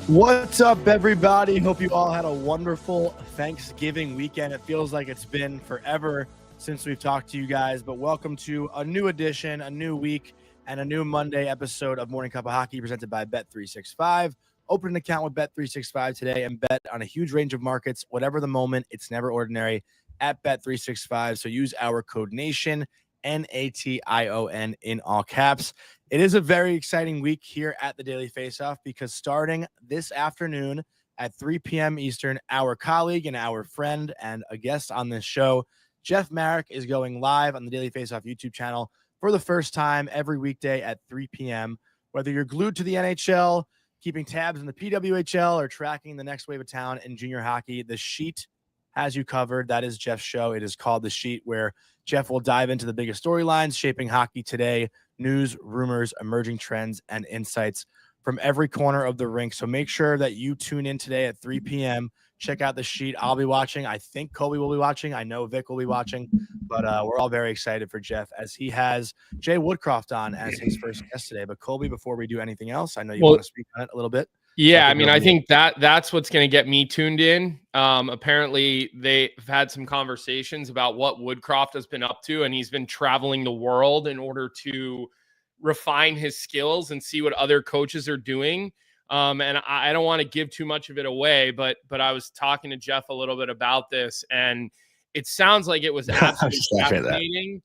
What's up, everybody? Hope you all had a wonderful Thanksgiving weekend. It feels like it's been forever since we've talked to you guys, but welcome to a new edition, a new week, and a new Monday episode of Morning Cup of Hockey presented by Bet365. Open an account with Bet365 today and bet on a huge range of markets, whatever the moment. It's never ordinary at Bet365. So use our code NATION, NATION in all caps. It is a very exciting week here at the Daily Faceoff because starting this afternoon at 3 p.m. Eastern, our colleague and our friend and a guest on this show, Jeff Marek, is going live on the Daily Faceoff YouTube channel for the first time every weekday at 3 p.m. Whether you're glued to the NHL, keeping tabs in the PWHL, or tracking the next wave of talent in junior hockey, The Sheet has you covered. That is Jeff's show. It is called The Sheet, where Jeff will dive into the biggest storylines shaping hockey today, news, rumors, emerging trends, and insights from every corner of the rink. So make sure that you tune in today at 3 p.m. Check out The Sheet. I'll be watching. I think Colby will be watching. I know Vic will be watching. But we're all very excited for Jeff as he has Jay Woodcroft on as his first guest today. But Colby, before we do anything else, I know you want to speak on it a little bit. Yeah, I mean, I think that's what's going to get me tuned in. Apparently, they've had some conversations about what Woodcroft has been up to, and he's been traveling the world in order to refine his skills and see what other coaches are doing. And I don't want to give too much of it away, but I was talking to Jeff a little bit about this, and it sounds like it was absolutely fascinating.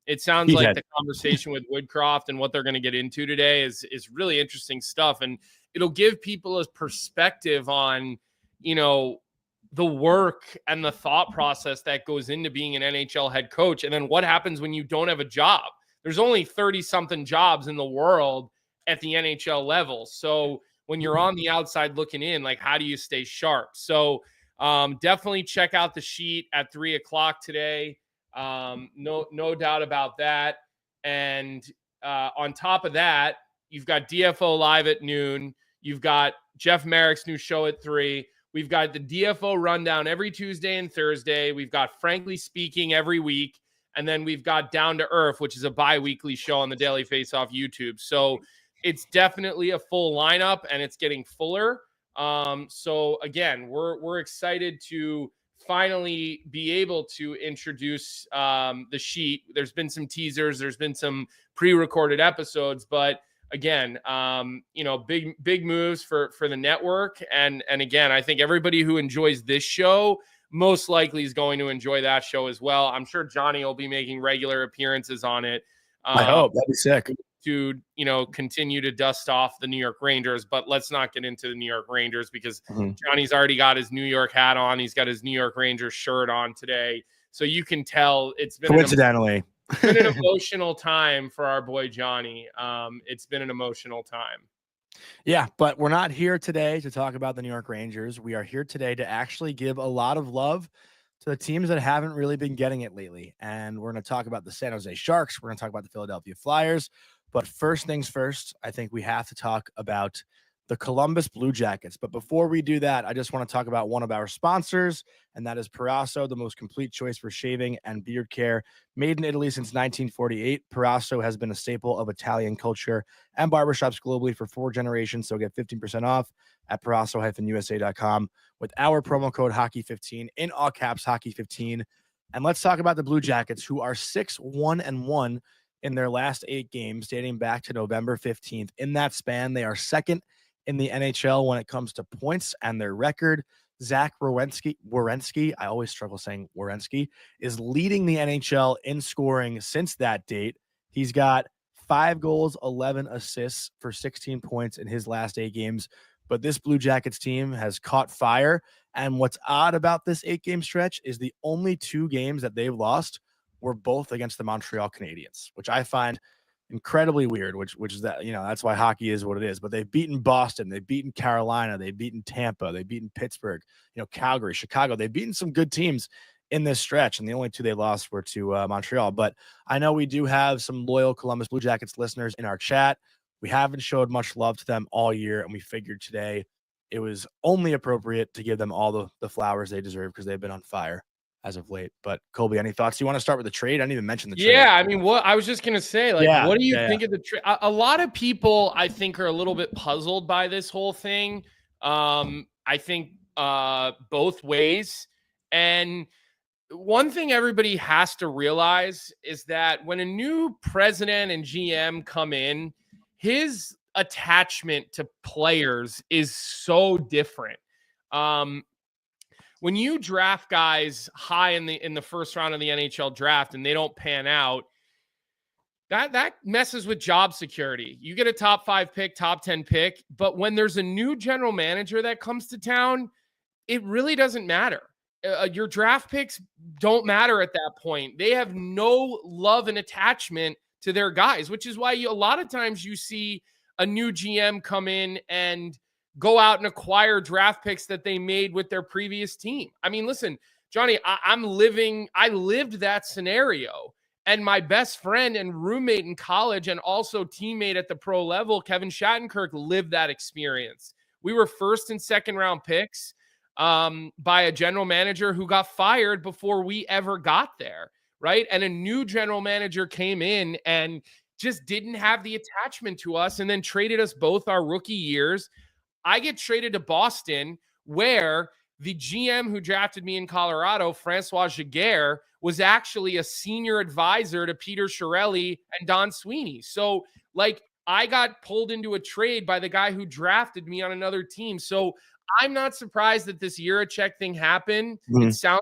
It sounds like the conversation with Woodcroft and what they're going to get into today is really interesting stuff. And it'll give people a perspective on, you know, the work and the thought process that goes into being an NHL head coach. And then what happens when you don't have a job? There's only 30 something jobs in the world at the NHL level. So when you're on the outside looking in, like, how do you stay sharp? So definitely check out The Sheet at 3:00 today. No doubt about that. And on top of that, you've got DFO live at noon. You've got Jeff Marek's new show at 3. We've got the DFO rundown every Tuesday and Thursday. We've got Frankly Speaking every week. And then we've got Down to Earth, which is a bi-weekly show on the Daily Faceoff YouTube. So it's definitely a full lineup, and it's getting fuller. So again, we're excited to finally be able to introduce The Sheet. There's been some teasers, there's been some pre-recorded episodes, but again, big moves for the network. And again, I think everybody who enjoys this show most likely is going to enjoy that show as well. I'm sure Jonny will be making regular appearances on it. I hope. That'd be sick. To, continue to dust off the New York Rangers, but let's not get into the New York Rangers because Johnny's already got his New York hat on. He's got his New York Rangers shirt on today. So you can tell it's been coincidentally an emotional time for our boy Jonny. It's been an emotional time. Yeah, but we're not here today to talk about the New York Rangers. We are here today to actually give a lot of love to the teams that haven't really been getting it lately. And we're going to talk about the San Jose Sharks. We're going to talk about the Philadelphia Flyers. But first things first, I think we have to talk about the Columbus Blue Jackets. But before we do that, I just want to talk about one of our sponsors, and that is Proraso, the most complete choice for shaving and beard care. Made in Italy since 1948, Proraso has been a staple of Italian culture and barbershops globally for 4 generations. So get 15% off at Proraso-USA.com with our promo code Hockey15, in all caps, Hockey15. And let's talk about the Blue Jackets, who are 6-1-1 in their last 8 games, dating back to November 15th. In that span, they are second in the NHL when it comes to points and their record. Zach Werenski, I always struggle saying Werenski, is leading the NHL in scoring since that date. He's got 5 goals, 11 assists for 16 points in his last 8 games. But this Blue Jackets team has caught fire. And what's odd about this 8-game stretch is the only 2 games that they've lost were both against the Montreal Canadiens, which I find incredibly weird, which is that, that's why hockey is what it is. But they've beaten Boston, they've beaten Carolina, they've beaten Tampa, they've beaten Pittsburgh, Calgary, Chicago. They've beaten some good teams in this stretch, and the only 2 they lost were to Montreal. But I know we do have some loyal Columbus Blue Jackets listeners in our chat. We haven't showed much love to them all year, and we figured today it was only appropriate to give them all the flowers they deserve because they've been on fire. as of late. But Colby, any thoughts? You want to start with the trade? I didn't even mention the trade. Yeah, I mean, what I was just gonna say, like, what do you think of the trade? A lot of people, I think, are a little bit puzzled by this whole thing. I think both ways. And one thing everybody has to realize is that when a new president and GM come in, his attachment to players is so different. When you draft guys high in the first round of the NHL draft and they don't pan out, that messes with job security. You get a top 5 pick, top 10 pick, but when there's a new general manager that comes to town, it really doesn't matter. Your draft picks don't matter at that point. They have no love and attachment to their guys, which is why a lot of times you see a new GM come in and go out and acquire draft picks that they made with their previous team. I mean, listen, Johnny, I lived that scenario. And my best friend and roommate in college and also teammate at the pro level, Kevin Shattenkirk, lived that experience. We were first and second round picks by a general manager who got fired before we ever got there, right? And a new general manager came in and just didn't have the attachment to us and then traded us both our rookie years. I get traded to Boston, where the GM who drafted me in Colorado, Francois Giguère, was actually a senior advisor to Peter Chiarelli and Don Sweeney. So, like, I got pulled into a trade by the guy who drafted me on another team. So I'm not surprised that this Jiricek thing happened. Mm-hmm.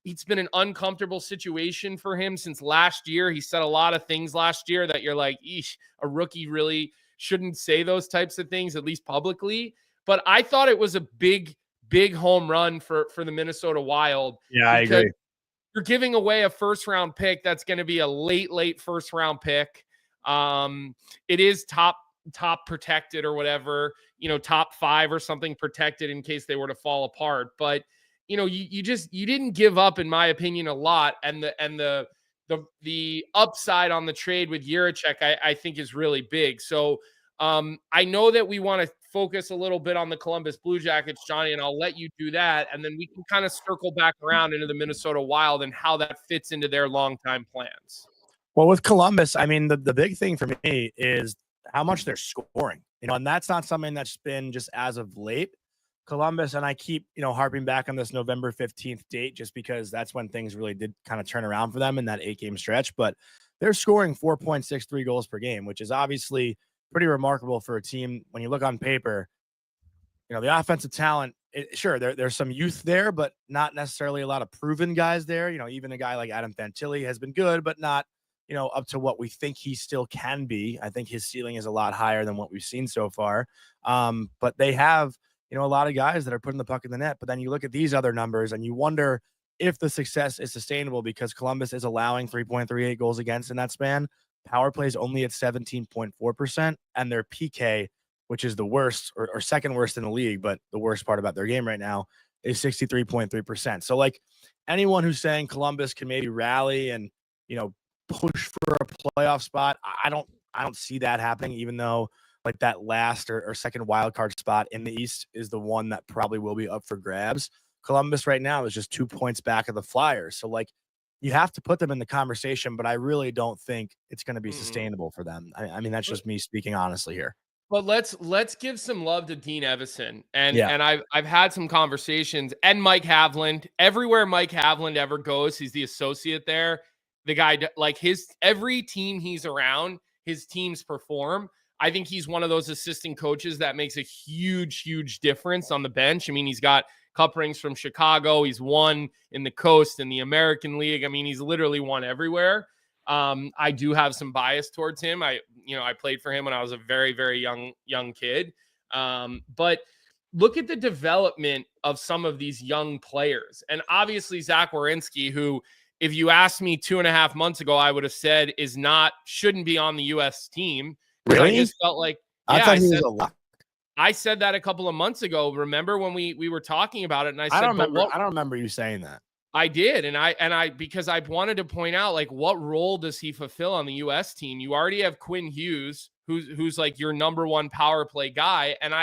It's been an uncomfortable situation for him since last year. He said a lot of things last year that you're like, eesh, a rookie really shouldn't say those types of things, at least publicly. But I thought it was a big home run for the Minnesota Wild. Yeah, I agree. You're giving away a first-round pick that's going to be a late first-round pick. It is top protected or whatever, top 5 or something protected in case they were to fall apart. But, you didn't give up, in my opinion, a lot. And the upside on the trade with Jiricek, I think, is really big. So I know that we want to focus a little bit on the Columbus Blue Jackets, Johnny, and I'll let you do that. And then we can kind of circle back around into the Minnesota Wild and how that fits into their longtime plans. Well, with Columbus, I mean, the big thing for me is how much they're scoring, and that's not something that's been just as of late. Columbus, and I keep, harping back on this November 15th date just because that's when things really did kind of turn around for them in that 8-game stretch. But they're scoring 4.63 goals per game, which is obviously pretty remarkable for a team. When you look on paper, the offensive talent, sure, there's some youth there, but not necessarily a lot of proven guys there. Even a guy like Adam Fantilli has been good, but not, up to what we think he still can be. I think his ceiling is a lot higher than what we've seen so far. But they have, a lot of guys that are putting the puck in the net. But then you look at these other numbers and you wonder if the success is sustainable, because Columbus is allowing 3.38 goals against in that span. Power play is only at 17.4%, and their PK, which is the worst or second worst in the league, but the worst part about their game right now, is 63.3%. So, like, anyone who's saying Columbus can maybe rally and, push for a playoff spot, I don't see that happening, even though, like, that last or second wild card spot in the East is the one that probably will be up for grabs. Columbus right now is just 2 points back of the Flyers. So, like, you have to put them in the conversation, but I really don't think it's going to be sustainable for them. I mean, that's just me speaking honestly here. But let's give some love to Dean Evison. And I've had some conversations, and Mike Havland. Everywhere Mike Havland ever goes, he's the associate there. The guy, like, every team he's around, his teams perform. I think he's one of those assistant coaches that makes a huge difference on the bench. I mean, he's got cup rings from Chicago. He's won in the Coast, in the American League. I mean, he's literally won everywhere. I do have some bias towards him. I played for him when I was a very young kid. But look at the development of some of these young players. And obviously Zach Werenski, who, if you asked me 2.5 months ago, I would have said shouldn't be on the U.S. team. Really? I just felt like, I thought he was a lot. I said that a couple of months ago. Remember when we were talking about it? And I said, I don't remember you saying that. I did. And I, because I wanted to point out, like, what role does he fulfill on the U.S. team? You already have Quinn Hughes, who's like your number one power play guy. And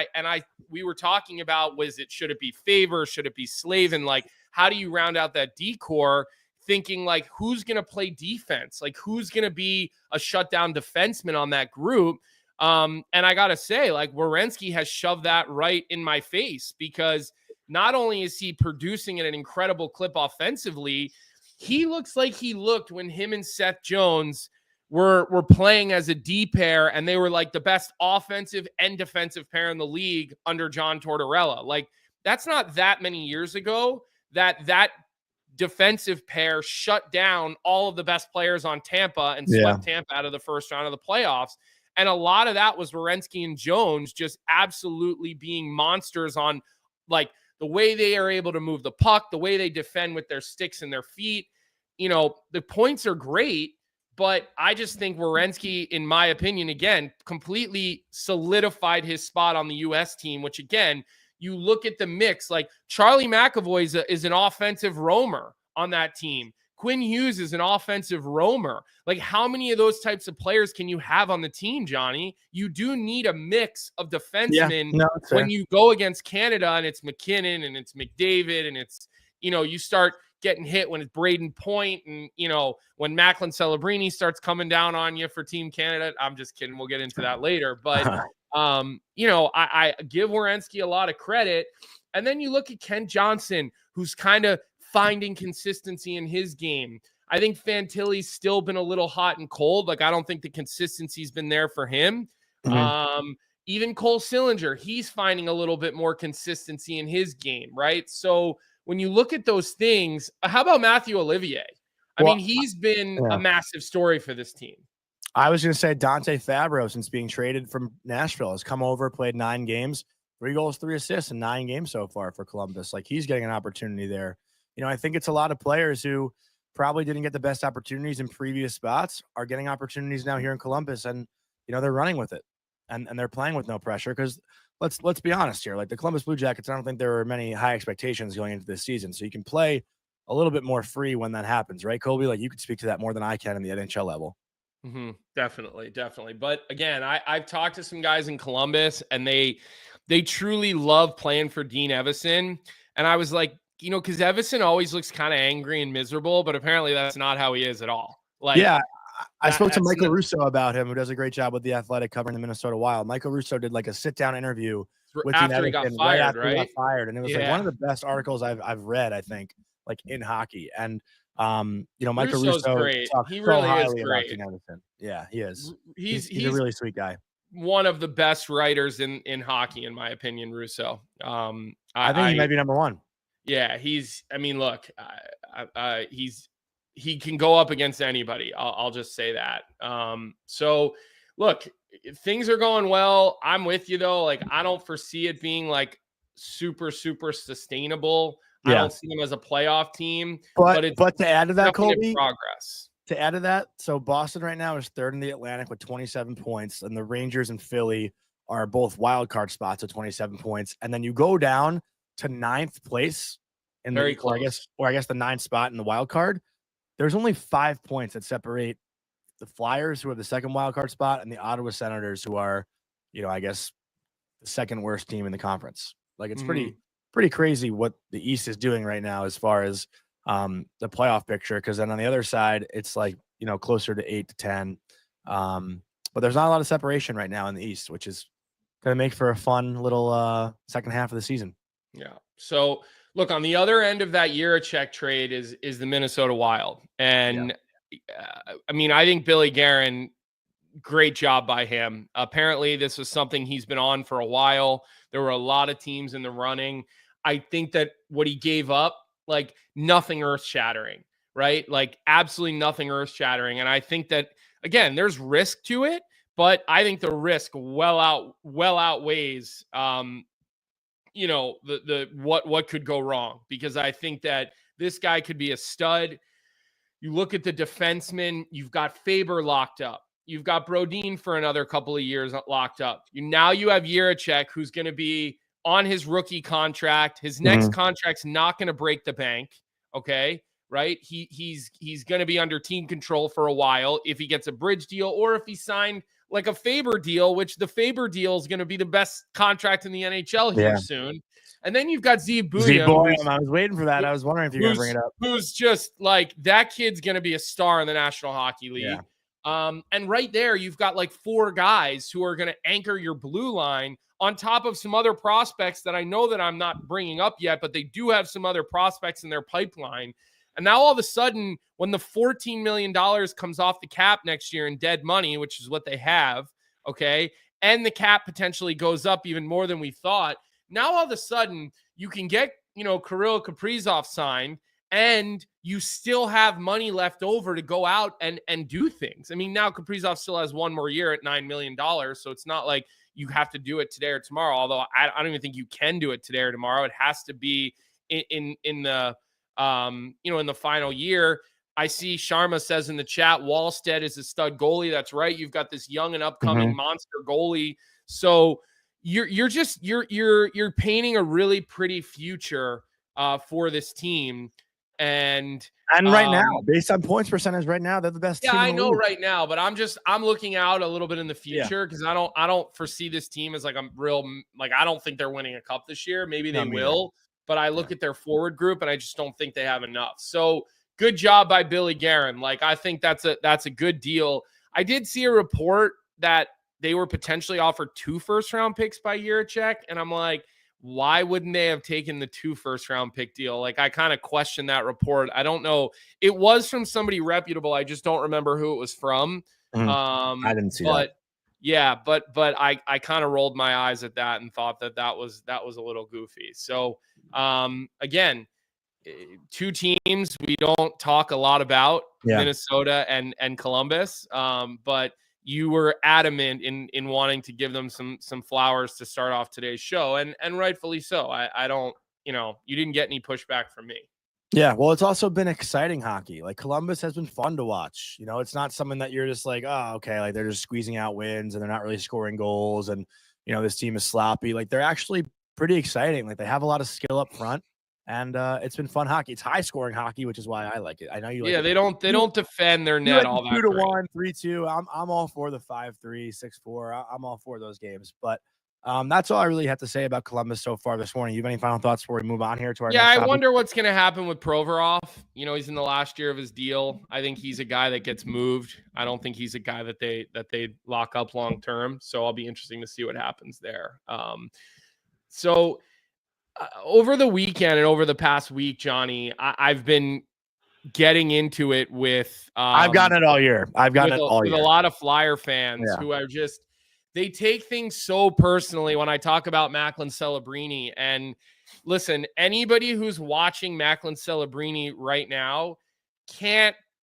we were talking about, should it be Favor? Should it be Slavin? Like, how do you round out that decor, thinking like, who's going to play defense? Like, who's going to be a shutdown defenseman on that group? And I got to say, like, Werenski has shoved that right in my face, because not only is he producing at an incredible clip offensively, he looks like he looked when him and Seth Jones were playing as a D pair, and they were like the best offensive and defensive pair in the league under John Tortorella. Like, that's not that many years ago that defensive pair shut down all of the best players on Tampa and swept Tampa out of the first round of the playoffs. And a lot of that was Werenski and Jones just absolutely being monsters on, like, the way they are able to move the puck, the way they defend with their sticks and their feet. You know, the points are great, but I just think Werenski, in my opinion, again, completely solidified his spot on the U.S. team, which, again, you look at the mix, like Charlie McAvoy is an offensive roamer on that team. Quinn Hughes is an offensive roamer. Like, how many of those types of players can you have on the team, Johnny? You do need a mix of defensemen when you go against Canada, and it's McKinnon and it's McDavid and it's, you know, you start getting hit when it's Braden Point, and, you know, when Macklin Celebrini starts coming down on you for Team Canada. I'm just kidding. We'll get into that later. But, you know, I give Werenski a lot of credit. And then you look at Kent Johnson, who's kind of finding consistency in his game. I think Fantilli's still been a little hot and cold. Like, I don't think the consistency's been there for him. Even Cole Sillinger, he's finding a little bit more consistency in his game, right? So when you look at those things, how about Matthew Olivier? I mean, he's been a massive story for this team. I was going to say Dante Fabro, since being traded from Nashville, has come over, played 9 games, 3 goals, 3 assists in 9 games so far for Columbus. Like, he's getting an opportunity there. You know, I think it's a lot of players who probably didn't get the best opportunities in previous spots are getting opportunities now here in Columbus, and, you know, they're running with it, and they're playing with no pressure, because let's be honest here. Like, the Columbus Blue Jackets, I don't think there were many high expectations going into this season, so you can play a little bit more free when that happens, right, Colby? Like, you could speak to that more than I can in the NHL level. Definitely. But again, I've talked to some guys in Columbus, and they truly love playing for Dean Evason. And I was like, you know, because Evason always looks kind of angry and miserable, but apparently that's not how he is at all. Like, yeah, I spoke to Michael Russo about him, who does a great job with The Athletic covering the Minnesota Wild. Michael Russo did like a sit-down interview with after he got fired, right? He got fired, and it was like one of the best articles I've read, I think, like, in hockey. And you know, Michael Russo great. He really is great. Yeah, he is. He's a really sweet guy. One of the best writers in hockey, in my opinion, Russo. I think he might be number 1. Yeah, I mean, look, he can go up against anybody. I'll just say that. So look, things are going well. I'm with you though. Like, I don't foresee it being like super, super sustainable. I don't see them as a playoff team, but to add to that, Colby, progress. To add to that, so Boston right now is 3rd in the Atlantic with 27 points, and the Rangers and Philly are both wild card spots at 27 points. And then you go down to 9th place in Very the, close. or I guess the 9th spot in the wild card. There's only 5 points that separate the Flyers, who are the 2nd wild card spot, and the Ottawa Senators, who are, you know, I guess the 2nd worst team in the conference. Like, it's pretty crazy what the East is doing right now as far as the playoff picture. Because then on the other side, it's like, you know, closer to 8 to 10. But there's not a lot of separation right now in the East, which is going to make for a fun little second half of the season. Yeah. So look, on the other end of that Jiricek trade is the Minnesota Wild. And I mean, I think Billy Guerin, great job by him. Apparently this was something he's been on for a while. There were a lot of teams in the running. I think that what he gave up, like, nothing earth shattering, right? Like, absolutely nothing earth shattering. And I think that, again, there's risk to it, but I think the risk well outweighs, you know, the what could go wrong, because I think that this guy could be a stud. You look at the defensemen, you've got Faber locked up. You've got Brodin for another couple of years locked up. Now you have Jiricek, who's going to be on his rookie contract. His next contract's not going to break the bank. Okay. Right. He's going to be under team control for a while if he gets a bridge deal, or if he signed like a Faber deal, which the Faber deal is going to be the best contract in the NHL here soon. And then you've got Zeev Boyum. I was waiting for that. I was wondering if you're going to bring it up. Who's just like, that kid's going to be a star in the National Hockey League. Yeah. And right there, you've got like 4 guys who are going to anchor your blue line on top of some other prospects that I know that I'm not bringing up yet, but they do have some other prospects in their pipeline. And now all of a sudden, when the $14 million comes off the cap next year in dead money, which is what they have, okay, and the cap potentially goes up even more than we thought, now all of a sudden you can get, Kirill Kaprizov signed, and you still have money left over to go out and do things. I mean, now Kaprizov still has 1 more year at $9 million, so it's not like you have to do it today or tomorrow, although I don't even think you can do it today or tomorrow. It has to be in the in the final year. I see Sharma says in the chat, Wallstead is a stud goalie. That's right. You've got this young and upcoming monster goalie. So you're painting a really pretty future for this team. And right now, based on points percentage right now, they're the best team. Yeah, I know right now, but I'm looking out a little bit in the future because I don't foresee this team as like I don't think they're winning a cup this year. Maybe they will, but I look at their forward group and I just don't think they have enough. So good job by Billy Guerin. Like, I think that's a good deal. I did see a report that they were potentially offered 2 first-round picks by Jiricek, and I'm like, why wouldn't they have taken the 2 first-round pick deal? Like, I kind of question that report. I don't know. It was from somebody reputable. I just don't remember who it was from. I didn't see that. Yeah, but I kind of rolled my eyes at that and thought that was a little goofy. So again, 2 teams we don't talk a lot about, Minnesota and Columbus, but you were adamant in wanting to give them some flowers to start off today's show, and rightfully so. I don't, you didn't get any pushback from me. Yeah, well, it's also been exciting hockey. Like, Columbus has been fun to watch. It's not something that you're just like, oh, okay, like they're just squeezing out wins and they're not really scoring goals, and this team is sloppy. Like, they're actually pretty exciting. Like, they have a lot of skill up front. And it's been fun hockey. It's high scoring hockey, which is why I like it. I know you like it. They don't defend their net all that 2-1, 3-2. I'm all for the 5-3, 6-4. I'm all for those games. But that's all I really have to say about Columbus so far this morning. You have any final thoughts before we move on here to our next topic? I wonder what's going to happen with Provorov. He's in the last year of his deal. I think he's a guy that gets moved. I don't think he's a guy that they lock up long term. So I'll be interesting to see what happens there. Over the weekend and over the past week, Johnny, I've been getting into it with I've gotten it all year. With a lot of Flyer fans who are just, they take things so personally when I talk about Macklin Celebrini. And listen, anybody who's watching Macklin Celebrini right now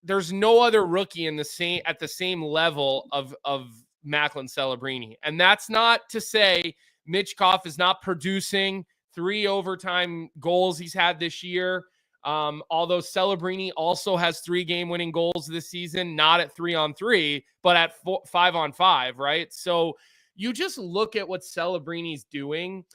there's no other rookie at the same level of Macklin Celebrini. And that's not to say Michkov is not producing 3 overtime goals he's had this year. Although Celebrini also has 3 game-winning goals this season, not at 3-on-3, but at 5-on-5, right? So you just look at what Celebrini's doing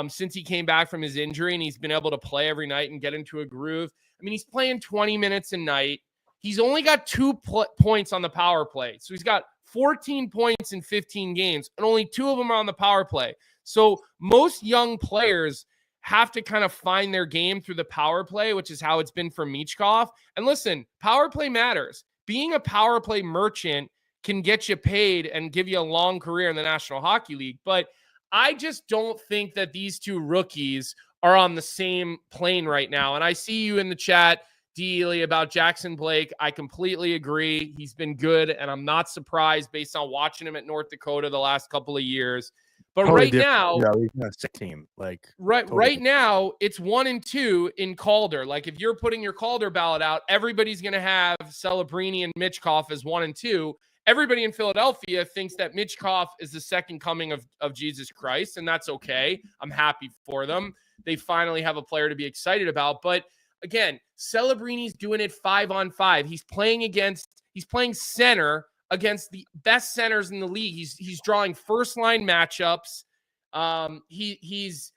since he came back from his injury, and he's been able to play every night and get into a groove. I mean, he's playing 20 minutes a night. He's only got 2 points on the power play. So he's got 14 points in 15 games, and only 2 of them are on the power play. So most young players have to kind of find their game through the power play, which is how it's been for Michkov. And listen, power play matters. Being a power play merchant can get you paid and give you a long career in the National Hockey League. But I just don't think that these 2 rookies are on the same plane right now. And I see you in the chat, Dealey, about Jackson Blake. I completely agree. He's been good, and I'm not surprised based on watching him at North Dakota the last couple of years. But totally now, he's a sick team. Like right now, it's 1 and 2 in Calder. Like, if you're putting your Calder ballot out, everybody's going to have Celebrini and Michkov as 1 and 2. Everybody in Philadelphia thinks that Michkov is the second coming of Jesus Christ, and that's okay. I'm happy for them. They finally have a player to be excited about. But again, Celebrini's doing it 5-on-5. He's playing center against the best centers in the league. He's drawing first line matchups. He's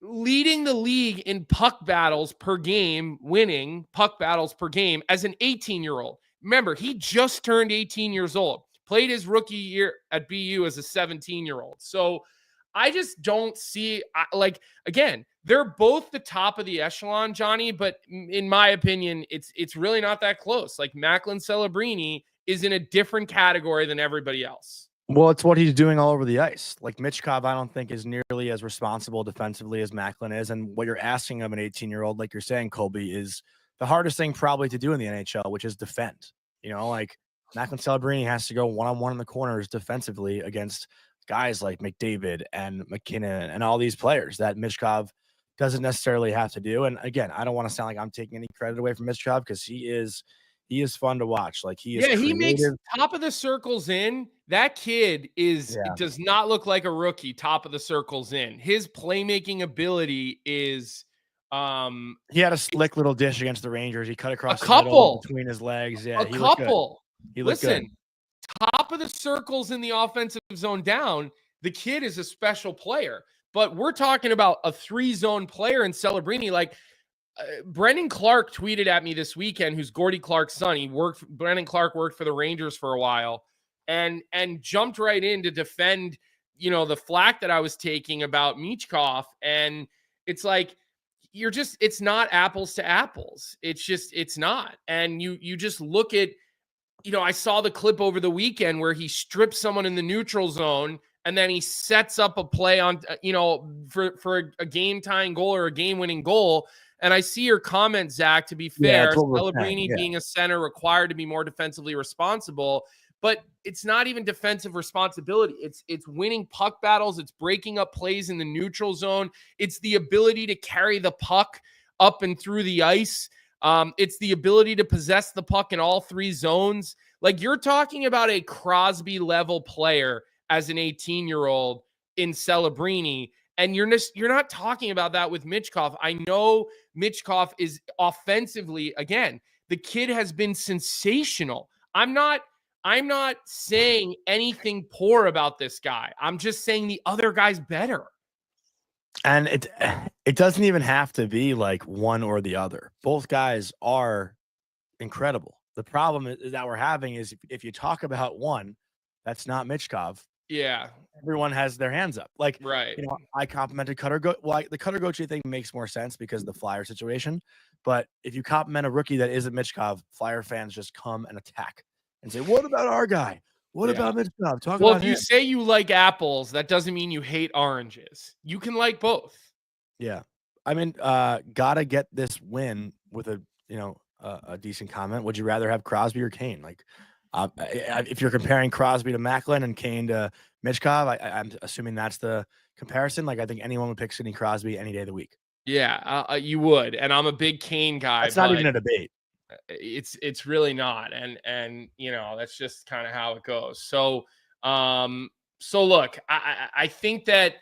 leading the league in puck battles per game, winning puck battles per game as an 18-year-old. Remember, he just turned 18 years old, played his rookie year at BU as a 17-year-old. So I just don't see like, again, they're both the top of the echelon, Johnny, but in my opinion, it's really not that close. Like Macklin Celebrini is in a different category than everybody else. Well, it's what he's doing all over the ice. Like Michkov, I don't think is nearly as responsible defensively as Macklin is. And what you're asking of an 18-year-old, like you're saying, Colby, is the hardest thing probably to do in the NHL, which is defend. You know, like Macklin Celebrini has to go one-on-one in the corners defensively against guys like McDavid and McKinnon and all these players that Michkov doesn't necessarily have to do. And again, I don't want to sound like I'm taking any credit away from Michkov because he is fun to watch. Like he is he makes creative. top of the circles in. That kid does not look like a rookie. Top of the circles in. His playmaking ability is he had a slick little dish against the Rangers. He cut across the middle between his legs. Yeah, he looked good. He looked good. Top of the circles in the offensive zone down, the kid is a special player. But we're talking about a 3-zone player in Celebrini. Like Brendan Clark tweeted at me this weekend, who's Gordie Clark's son. Brendan Clark worked for the Rangers for a while and jumped right in to defend, the flack that I was taking about Michkov. And it's like, it's not apples to apples. It's not. And you just look at, I saw the clip over the weekend where he strips someone in the neutral zone and then he sets up a play on, for a game-tying goal or a game-winning goal. And I see your comment, Zach, to be fair, Celebrini being a center required to be more defensively responsible, but it's not even defensive responsibility. It's winning puck battles. It's breaking up plays in the neutral zone. It's the ability to carry the puck up and through the ice. It's the ability to possess the puck in all 3 zones. Like you're talking about a Crosby level player as an 18-year-old in Celebrini. And you're not talking about that with Michkov. I know Michkov is offensively, again, the kid has been sensational. I'm not saying anything poor about this guy. I'm just saying the other guy's better. And it doesn't even have to be like one or the other. Both guys are incredible. The problem that we're having is if you talk about one, that's not Michkov. Yeah. Everyone has their hands up. Like, right. I complimented Cutter Goche. Well, the Cutter Goche thing makes more sense because of the Flyer situation. But if you compliment a rookie that isn't Michkov, Flyer fans just come and attack and say, what about our guy? What about Michkov? Talk about him. Well, if you say you like apples, that doesn't mean you hate oranges. You can like both. Yeah. I mean, gotta get this win with a decent comment. Would you rather have Crosby or Kane? Like, if you're comparing Crosby to Macklin and Kane to Michkov, I'm assuming that's the comparison. Like, I think anyone would pick Sidney Crosby any day of the week. Yeah, you would. And I'm a big Kane guy. It's not even a debate. It's really not. And that's just kind of how it goes. So, look, I think that,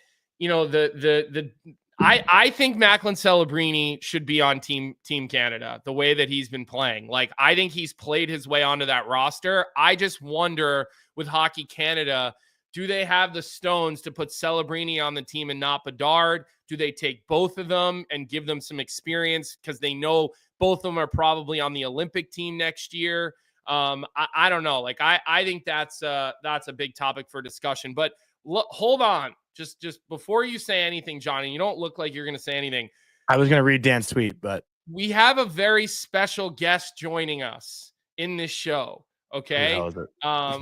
I think Macklin Celebrini should be on Team Canada the way that he's been playing. Like, I think he's played his way onto that roster. I just wonder with Hockey Canada, do they have the stones to put Celebrini on the team and not Bedard? Do they take both of them and give them some experience because they know both of them are probably on the Olympic team next year? I don't know. Like, I think that's a big topic for discussion. But hold on. Just before you say anything, Johnny, you don't look like you're going to say anything. I was going to read Dan's tweet, but we have a very special guest joining us in this show. Okay.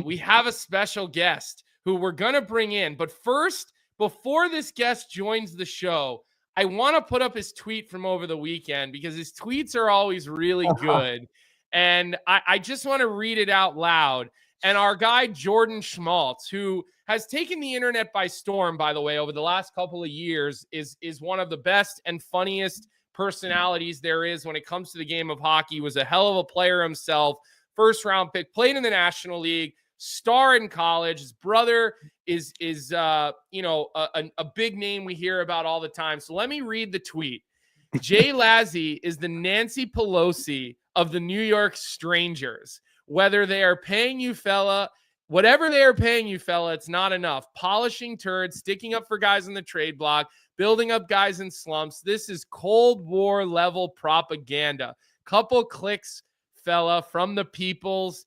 We have a special guest who we're going to bring in. But first, before this guest joins the show, I want to put up his tweet from over the weekend because his tweets are always really good. And I just want to read it out loud. And our guy, Jordan Schmaltz, who has taken the internet by storm, by the way, over the last couple of years, is one of the best and funniest personalities there is when it comes to the game of hockey. Was a hell of a player himself, first-round pick, played in the National League, star in college. His brother is a big name we hear about all the time. So let me read the tweet. Jay Lazzie is the Nancy Pelosi of the New York Strangers. Whether they are paying you, fella, whatever they are paying you, fella, it's not enough. Polishing turds, sticking up for guys on the trade block, building up guys in slumps. This is Cold War level propaganda. Couple clicks, fella, from the peoples.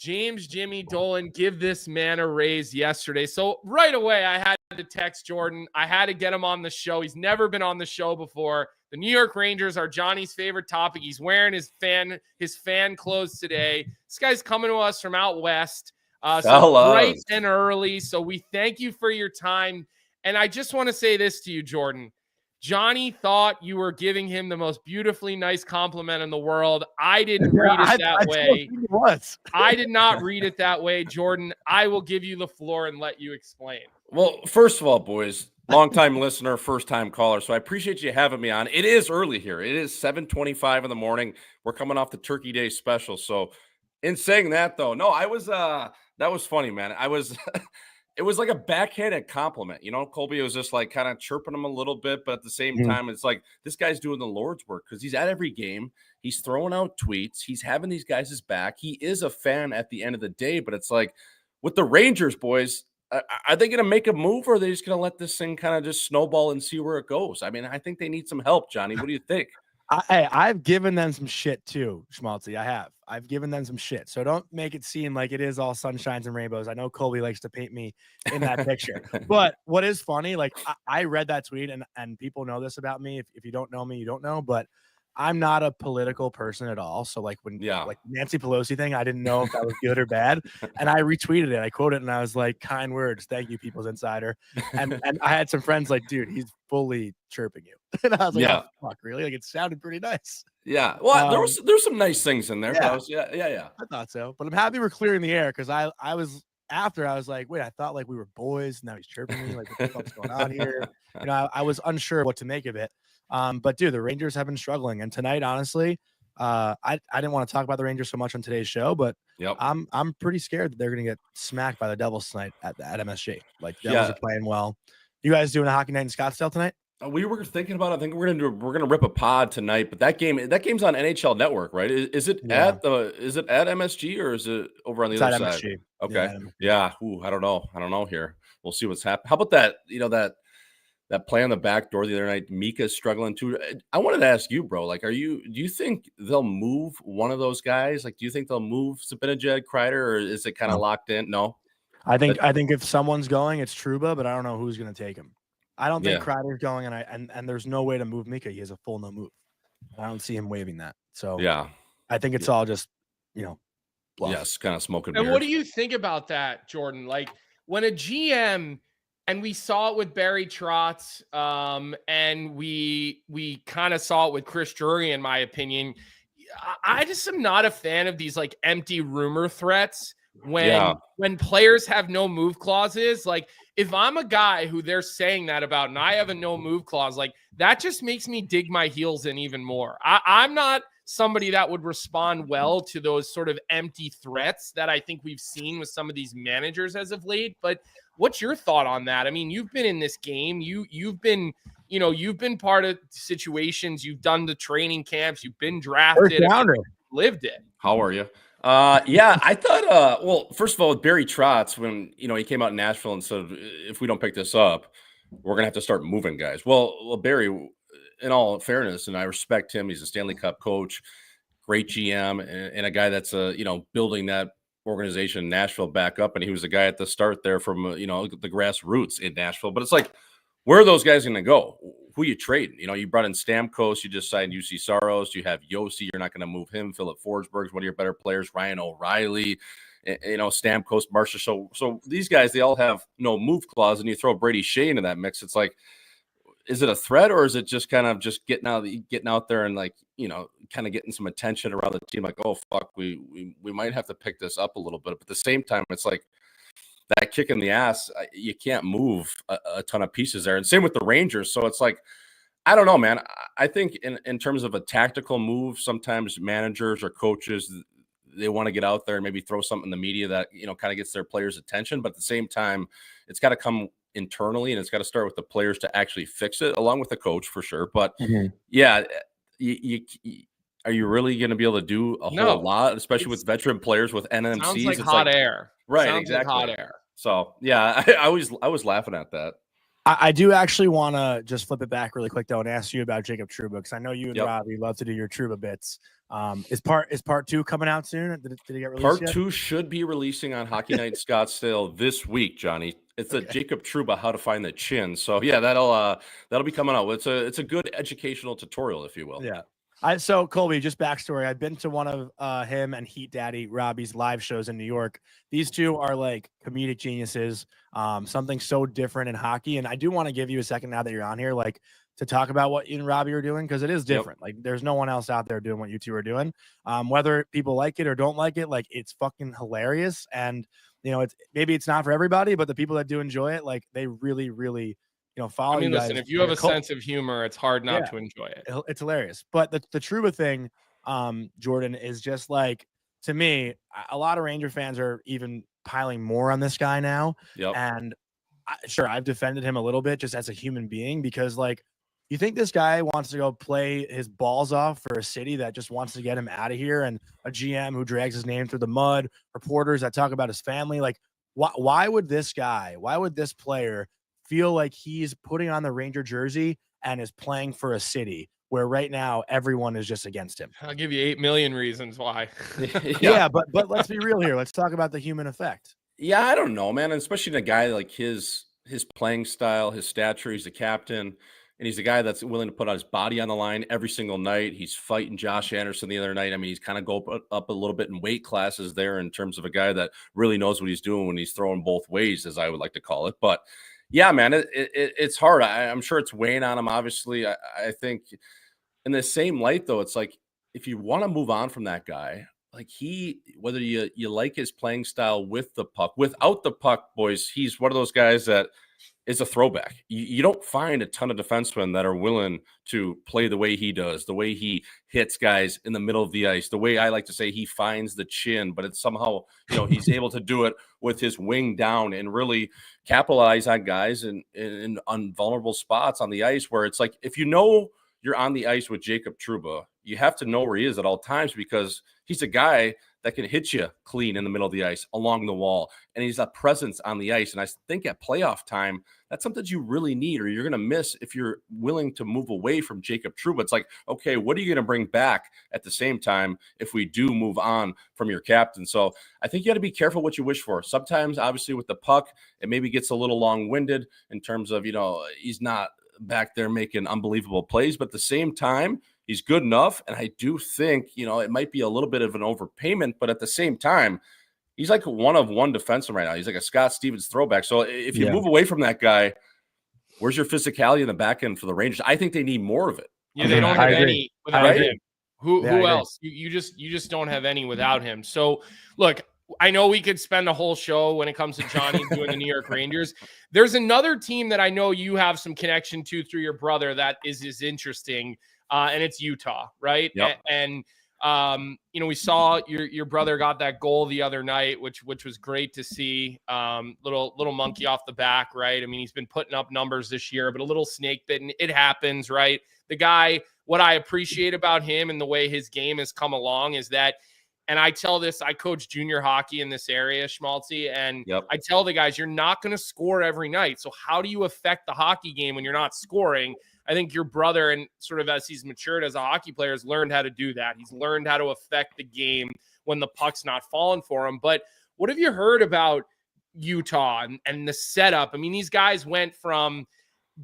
James Jimmy Dolan, give this man a raise yesterday. So right away, I had to text Jordan. I had to get him on the show. He's never been on the show before. The New York Rangers are Johnny's favorite topic. He's wearing his fan clothes today. This guy's coming to us from out west. So bright and early. So we thank you for your time. And I just want to say this to you, Jordan. Johnny thought you were giving him the most beautifully nice compliment in the world. I didn't read it that way. I did not read it that way, Jordan. I will give you the floor and let you explain. Well, first of all, boys, long-time listener, first-time caller, so I appreciate you having me on. It is early here. It is 7:25 in the morning. We're coming off the Turkey Day special. So in saying that, though, no, I was that was funny, man. I was it was like a backhanded compliment. You know, Colby was just like kind of chirping him a little bit, but at the same time, it's like this guy's doing the Lord's work because he's at every game. He's throwing out tweets. He's having these guys' back. He is a fan at the end of the day, but it's like with the Rangers, boys, are they going to make a move or are they just going to let this thing kind of just snowball and see where it goes? I mean, I think they need some help, Johnny. What do you think? I've given them some shit too, Schmaltz. I've given them some shit. So don't make it seem like it is all sunshines and rainbows. I know Colby likes to paint me in that picture. But what is funny, like I read that tweet and people know this about me. If you don't know me, you don't know. But I'm not a political person at all. So like like Nancy Pelosi thing, I didn't know if that was good or bad. And I retweeted it. I quoted it and I was like, kind words. Thank you, People's Insider. And I had some friends like, dude, he's fully chirping you. And I was like, oh, fuck, really? Like it sounded pretty nice. Yeah. Well, there's some nice things in there. Yeah. I thought so. But I'm happy we're clearing the air because I was like, wait, I thought like we were boys. Now he's chirping me. Like, what the fuck's going on here? You know, I was unsure what to make of it. But dude, the Rangers have been struggling. And tonight, honestly, I didn't want to talk about the Rangers so much on today's show, but I'm pretty scared that they're going to get smacked by the Devils tonight at MSG. Like Devils are playing well. You guys doing a hockey night in Scottsdale tonight? We were thinking about it. I think we're gonna rip a pod tonight, but that game's on NHL Network, right? Is it at MSG or is it over on the other side? MSG. Okay. Yeah. Ooh, I don't know here. We'll see what's happening. How about that? You know, that play on the back door the other night, Mika's struggling too. I wanted to ask you, bro, like, do you think they'll move one of those guys? Like, do you think they'll move Zibanejad, Kreider, or is it kind of locked in? No. I think if someone's going, it's Trouba, but I don't know who's going to take him. I don't think Kreider's going, and there's no way to move Mika. He has a full no move. I don't see him waving that. So I think it's all just, bluff. Yes, kind of smoking. And what do you think about that, Jordan? Like when a GM, and we saw it with Barry Trotz, and we kind of saw it with Chris Drury, in my opinion. I just am not a fan of these like empty rumor threats when players have no move clauses. Like if I'm a guy who they're saying that about and I have a no move clause, like that just makes me dig my heels in even more. I'm not somebody that would respond well to those sort of empty threats that I think we've seen with some of these managers as of late. But what's your thought on that? I mean, you've been in this game. You've been part of situations. You've done the training camps. You've been drafted. Lived it. How are you? I thought, well, first of all, with Barry Trotz, when, he came out in Nashville and said, if we don't pick this up, we're going to have to start moving guys. Well, Barry, in all fairness, and I respect him, he's a Stanley Cup coach, great GM, and a guy that's, building that organization in Nashville back up. And he was a guy at the start there from, the grassroots in Nashville. But it's like, where are those guys going to go? Who you trading? You brought in Stamkos. You just signed UC Saros. You have Yossi. You're not going to move him. Philip Forsberg's one of your better players. Ryan O'Reilly. Stamkos, Marcia. So these guys, they all have no move clause, and you throw Brady Shea into that mix. It's like, is it a threat or is it just kind of just getting out there and like, kind of getting some attention around the team? Like, oh fuck, we might have to pick this up a little bit. But at the same time, it's like, that kick in the ass, you can't move a ton of pieces there. And same with the Rangers. So it's like, I don't know, man. I think in terms of a tactical move, sometimes managers or coaches, they want to get out there and maybe throw something in the media that, kind of gets their players' attention. But at the same time, it's got to come internally and it's got to start with the players to actually fix it, along with the coach for sure. But are you really going to be able to do a whole lot, especially with veteran players with NMCs? Sounds like hot air. Right, sounds exactly. Like hot air. So, I was laughing at that. I do actually want to just flip it back really quick though and ask you about Jacob Trouba, because I know you and Yep. Robbie love to do your Trouba bits. Is part 2 coming out soon? Did it get released Part yet? 2 should be releasing on Hockey Night in Scottsdale this week, Johnny. It's a Jacob Trouba How to Find the Chin. So yeah, that'll be coming out. It's a good educational tutorial, if you will. Yeah. So Colby, just backstory. I've been to one of him and Heat Daddy Robbie's live shows in New York. These two are like comedic geniuses. Something so different in hockey. And I do want to give you a second now that you're on here, like to talk about what you and Robbie are doing, because it is different. Like there's no one else out there doing what you two are doing. Whether people like it or don't like it, like it's fucking hilarious. And maybe it's not for everybody, but the people that do enjoy it, like they really, really follow. I mean, you listen, guys if you have a sense of humor, it's hard not to enjoy it. It's hilarious. But the Trouba thing, Jordan, is just like, to me, a lot of Ranger fans are even piling more on this guy now. Yep. And sure, I've defended him a little bit just as a human being, because like, you think this guy wants to go play his balls off for a city that just wants to get him out of here, and a GM who drags his name through the mud, reporters that talk about his family? Like, why would this player feel like he's putting on the Ranger jersey and is playing for a city where right now everyone is just against him? I'll give you 8 million reasons why. Yeah, but let's be real here. Let's talk about the human effect. Yeah, I don't know, man. And especially in a guy like his playing style, his stature. He's a captain, and he's a guy that's willing to put his body on the line every single night. He's fighting Josh Anderson the other night. I mean, he's kind of go up a little bit in weight classes there in terms of a guy that really knows what he's doing when he's throwing both ways, as I would like to call it. But yeah, man, it's hard. I'm sure it's weighing on him. Obviously, I think in the same light, though, it's like if you want to move on from that guy, like whether you like his playing style with the puck, without the puck, boys, he's one of those guys that is a throwback. You don't find a ton of defensemen that are willing to play the way he does, the way he hits guys in the middle of the ice, the way I like to say he finds the chin, but it's somehow, he's able to do it with his wing down and really capitalize on guys in vulnerable spots on the ice, where it's like, if you're on the ice with Jacob Trouba, you have to know where he is at all times, because he's a guy that can hit you clean in the middle of the ice, along the wall, and he's a presence on the ice. And I think at playoff time, that's something you really need, or you're going to miss if you're willing to move away from Jacob Trouba. It's like, okay, what are you going to bring back at the same time if we do move on from your captain? So I think you got to be careful what you wish for. Sometimes, obviously, with the puck, it maybe gets a little long-winded in terms of, he's not back there making unbelievable plays, but at the same time, he's good enough. And I do think, it might be a little bit of an overpayment, but at the same time, he's like one of one defenseman right now. He's like a Scott Stevens throwback. So if you move away from that guy, where's your physicality in the back end for the Rangers? I think they need more of it. Yeah, they don't have any without him. Who else? You just don't have any without him. So look, I know we could spend a whole show when it comes to Johnny doing the New York Rangers. There's another team that I know you have some connection to through your brother that is interesting, and it's Utah, right? Yep. And we saw your brother got that goal the other night, which was great to see. Little monkey off the back, right? I mean, he's been putting up numbers this year, but a little snake bitten. It happens, right? The guy, what I appreciate about him and the way his game has come along is that, and I tell this, I coach junior hockey in this area, Schmaltzy, and I tell the guys, you're not going to score every night. So how do you affect the hockey game when you're not scoring? I think your brother, and sort of as he's matured as a hockey player, has learned how to do that. He's learned how to affect the game when the puck's not falling for him. But what have you heard about Utah and the setup? I mean, these guys went from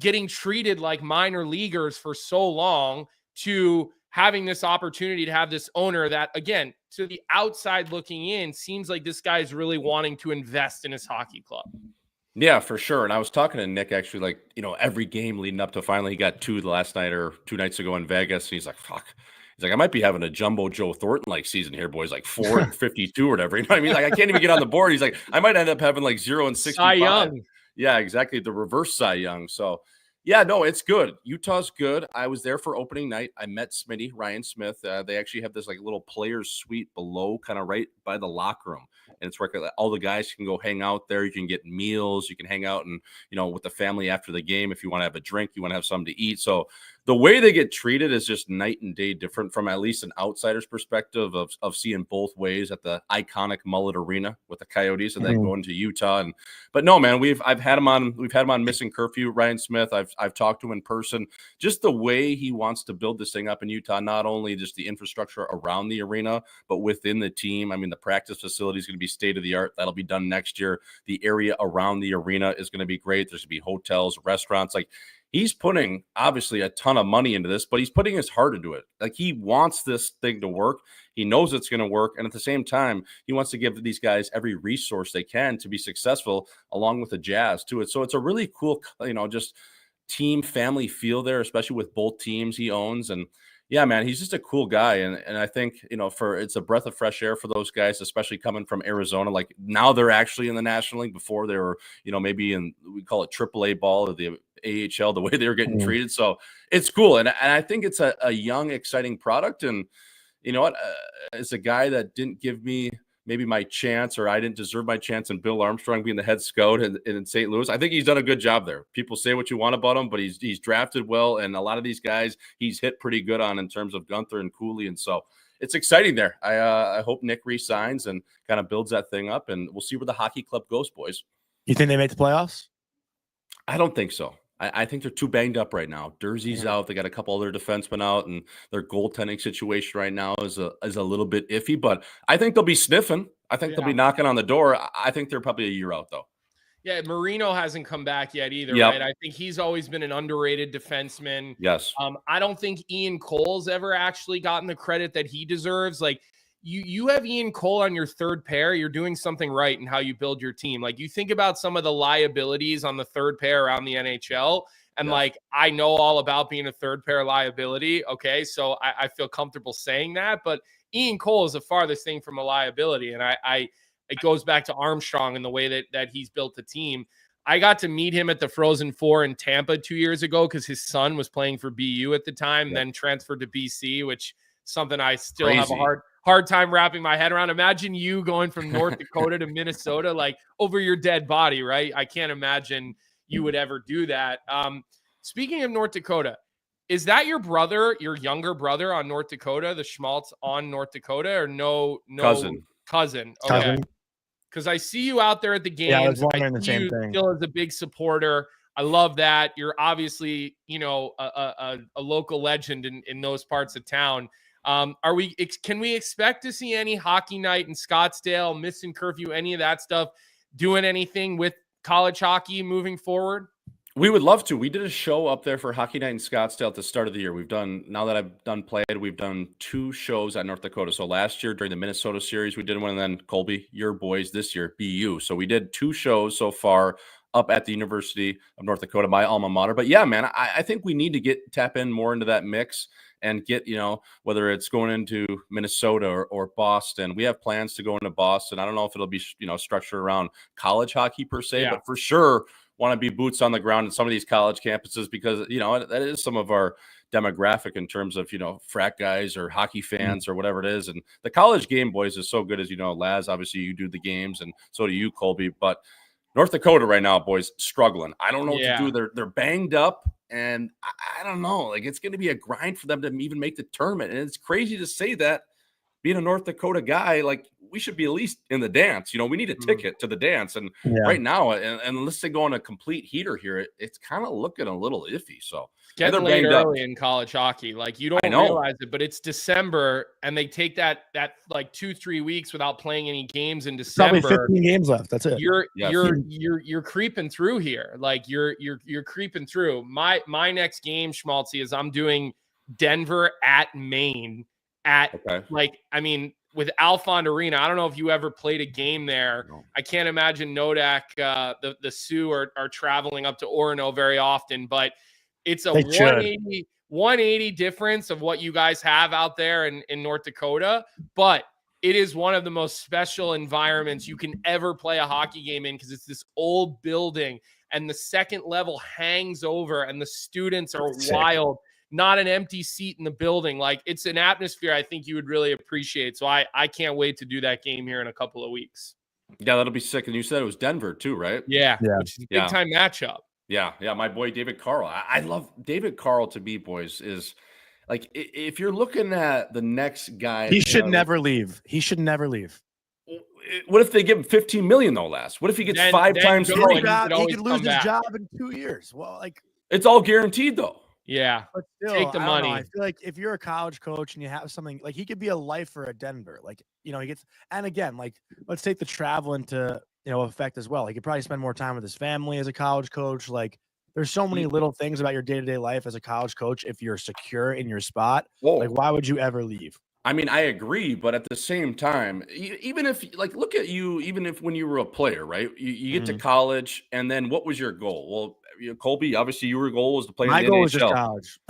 getting treated like minor leaguers for so long to having this opportunity to have this owner that, again, to the outside looking in, seems like this guy is really wanting to invest in his hockey club. Yeah, for sure. And I was talking to Nick actually, every game leading up to finally he got 2 last night or 2 nights ago in Vegas. And he's like, fuck. He's like, I might be having a jumbo Joe Thornton season here, boys, 4 and 52 or whatever. You know what I mean? I can't even get on the board. He's like, I might end up having 0 and 65. Cy Young. Yeah, exactly. The reverse Cy Young. So yeah, no, it's good. Utah's good. I was there for opening night. I met Smitty, Ryan Smith. They actually have this little players suite below, kind of right by the locker room. And it's where all the guys can go hang out there. You can get meals. You can hang out and, with the family after the game. If you want to have a drink, you want to have something to eat. So the way they get treated is just night and day different from at least an outsider's perspective of seeing both ways at the iconic Mullet Arena with the Coyotes and then going to Utah. But no, man, we've had him on Missing Curfew, Ryan Smith. I've talked to him in person. Just the way he wants to build this thing up in Utah, not only just the infrastructure around the arena, but within the team. I mean, the practice facility is going to be state of the art. That'll be done next year. The area around the arena is going to be great. There's going to be hotels, restaurants. Like, he's putting obviously a ton of money into this, but he's putting his heart into it. Like, he wants this thing to work. He knows it's going to work. And at the same time, he wants to give these guys every resource they can to be successful, along with the Jazz to it. So it's a really cool, just team family feel there, especially with both teams he owns. And yeah, man, he's just a cool guy. And I think, it's a breath of fresh air for those guys, especially coming from Arizona. Like, now they're actually in the National League. Before they were, maybe we call it AAA ball or the AHL, the way they were getting treated. So it's cool. And I think it's a young, exciting product. And you know what? It's a guy that didn't give me maybe my chance, or I didn't deserve my chance in Bill Armstrong being the head scout in St. Louis. I think he's done a good job there. People say what you want about him, but he's drafted well. And a lot of these guys he's hit pretty good on in terms of Gunther and Cooley. And so it's exciting there. I hope Nick re-signs and kind of builds that thing up, and we'll see where the hockey club goes, boys. You think they make the playoffs? I don't think so. I think they're too banged up right now. Durzee's out. They got a couple other defensemen out, and their goaltending situation right now is a little bit iffy. But I think they'll be sniffing. I think they'll be knocking on the door. I think they're probably a year out, though. Yeah, Marino hasn't come back yet either, right? I think he's always been an underrated defenseman. Yes. I don't think Ian Cole's ever actually gotten the credit that he deserves. Like, you have Ian Cole on your third pair, you're doing something right in how you build your team. Like, you think about some of the liabilities on the third pair around the NHL, and like, I know all about being a third pair liability. Okay, so I feel comfortable saying that, but Ian Cole is the farthest thing from a liability, and it goes back to Armstrong and the way that he's built the team. I got to meet him at the Frozen Four in Tampa 2 years ago because his son was playing for BU at the time, then transferred to BC, which something I still have a hard time wrapping my head around. Imagine you going from North Dakota to Minnesota, like, over your dead body, right? I can't imagine you would ever do that. Speaking of North Dakota, is that your brother, your younger brother on North Dakota, the Schmaltz on North Dakota, or no cousin? Okay. Because I see you out there at the games. Yeah, I was wondering the same thing. Still as a big supporter. I love that. You're obviously, a local legend in those parts of town. Can we expect to see any hockey night in Scottsdale, Missing Curfew, any of that stuff, doing anything with college hockey moving forward? We would love to. We did a show up there for Hockey Night in Scottsdale at the start of the year. Now that I've done played, we've done 2 shows at North Dakota. So last year during the Minnesota series, we did one, and then Colby, your boys this year, BU. So we did 2 shows so far up at the University of North Dakota, my alma mater. But yeah, man, I think we need to tap in more into that mix and get, whether it's going into Minnesota or Boston. We have plans to go into Boston. I don't know if it'll be, structured around college hockey per se, but for sure want to be boots on the ground in some of these college campuses, because, that is some of our demographic in terms of, frat guys or hockey fans or whatever it is. And the college game, boys, is so good, as Laz, obviously you do the games, and so do you, Colby. But North Dakota right now, boys, struggling. I don't know what to do. They're banged up, and I don't know. Like, it's going to be a grind for them to even make the tournament. And it's crazy to say that, being a North Dakota guy, like, we should be at least in the dance. We need a ticket to the dance. And right now, and unless they go on a complete heater here, it's kind of looking a little iffy. So getting late early in college hockey, like, you don't realize it, but it's December, and they take that like 2-3 weeks without playing any games in December. Probably 15 games left. That's it. You're creeping through here. Like, you're creeping through. My next game, Schmaltzy, is I'm doing Denver at Maine. With Alfond Arena. I don't know if you ever played a game there. No. I can't imagine Nodak, the Sioux are traveling up to Orono very often, but it's a 180 difference of what you guys have out there in North Dakota. But it is one of the most special environments you can ever play a hockey game in, because it's this old building, and the second level hangs over, and the students are wild. Not an empty seat in the building. Like, it's an atmosphere I think you would really appreciate. So I can't wait to do that game here in a couple of weeks. Yeah, that'll be sick. And you said it was Denver too, right? Yeah. Which is a big time matchup. Yeah, my boy David Carl. I love David Carl to be, boys, is like if you're looking at the next guy, He should never leave. He should never leave. What if they give him 15 million though? Last, what if he gets five times go three? and He could lose his back. job in 2 years. Well, like It's all guaranteed though. Yeah, but still, take the I don't know. money. I feel like if you're a college coach and you have something like he could be a lifer at Denver, like he gets. And again, like let's take the travel into effect as well. He could probably spend more time with his family as a college coach. Like there's so many little things about your day-to-day life as a college coach. If you're secure in your spot, like why would you ever leave? I mean, I agree, but at the same time, even if like look at you, even if when you were a player, right? You get to college, and then what was your goal? Well, Colby, obviously your goal was to play My in the goal NHL. was just college.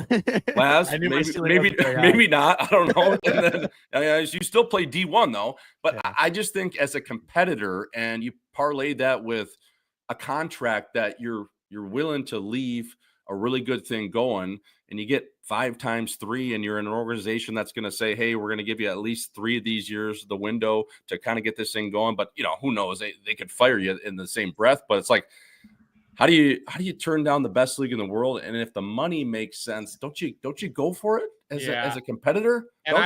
Laz, maybe not. I don't know. And then you still play D1 though. But I just think as a competitor, and you parlay that with a contract that you're willing to leave a really good thing going, and you get 5 times 3, and you're in an organization that's going to say, hey, we're going to give you at least 3 of these years, the window to kind of get this thing going. But who knows? They could fire you in the same breath. But it's like, how do you turn down the best league in the world? And if the money makes sense, don't you go for it as a competitor? And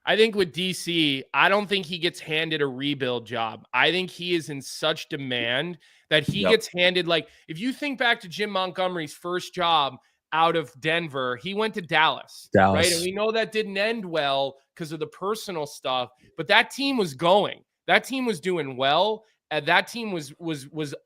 I think with DC, I don't think he gets handed a rebuild job. I think he is in such demand that he gets handed, like, if you think back to Jim Montgomery's first job out of Denver, he went to Dallas. Right? And we know that didn't end well because of the personal stuff, but that team was going. That team was doing well. And that team was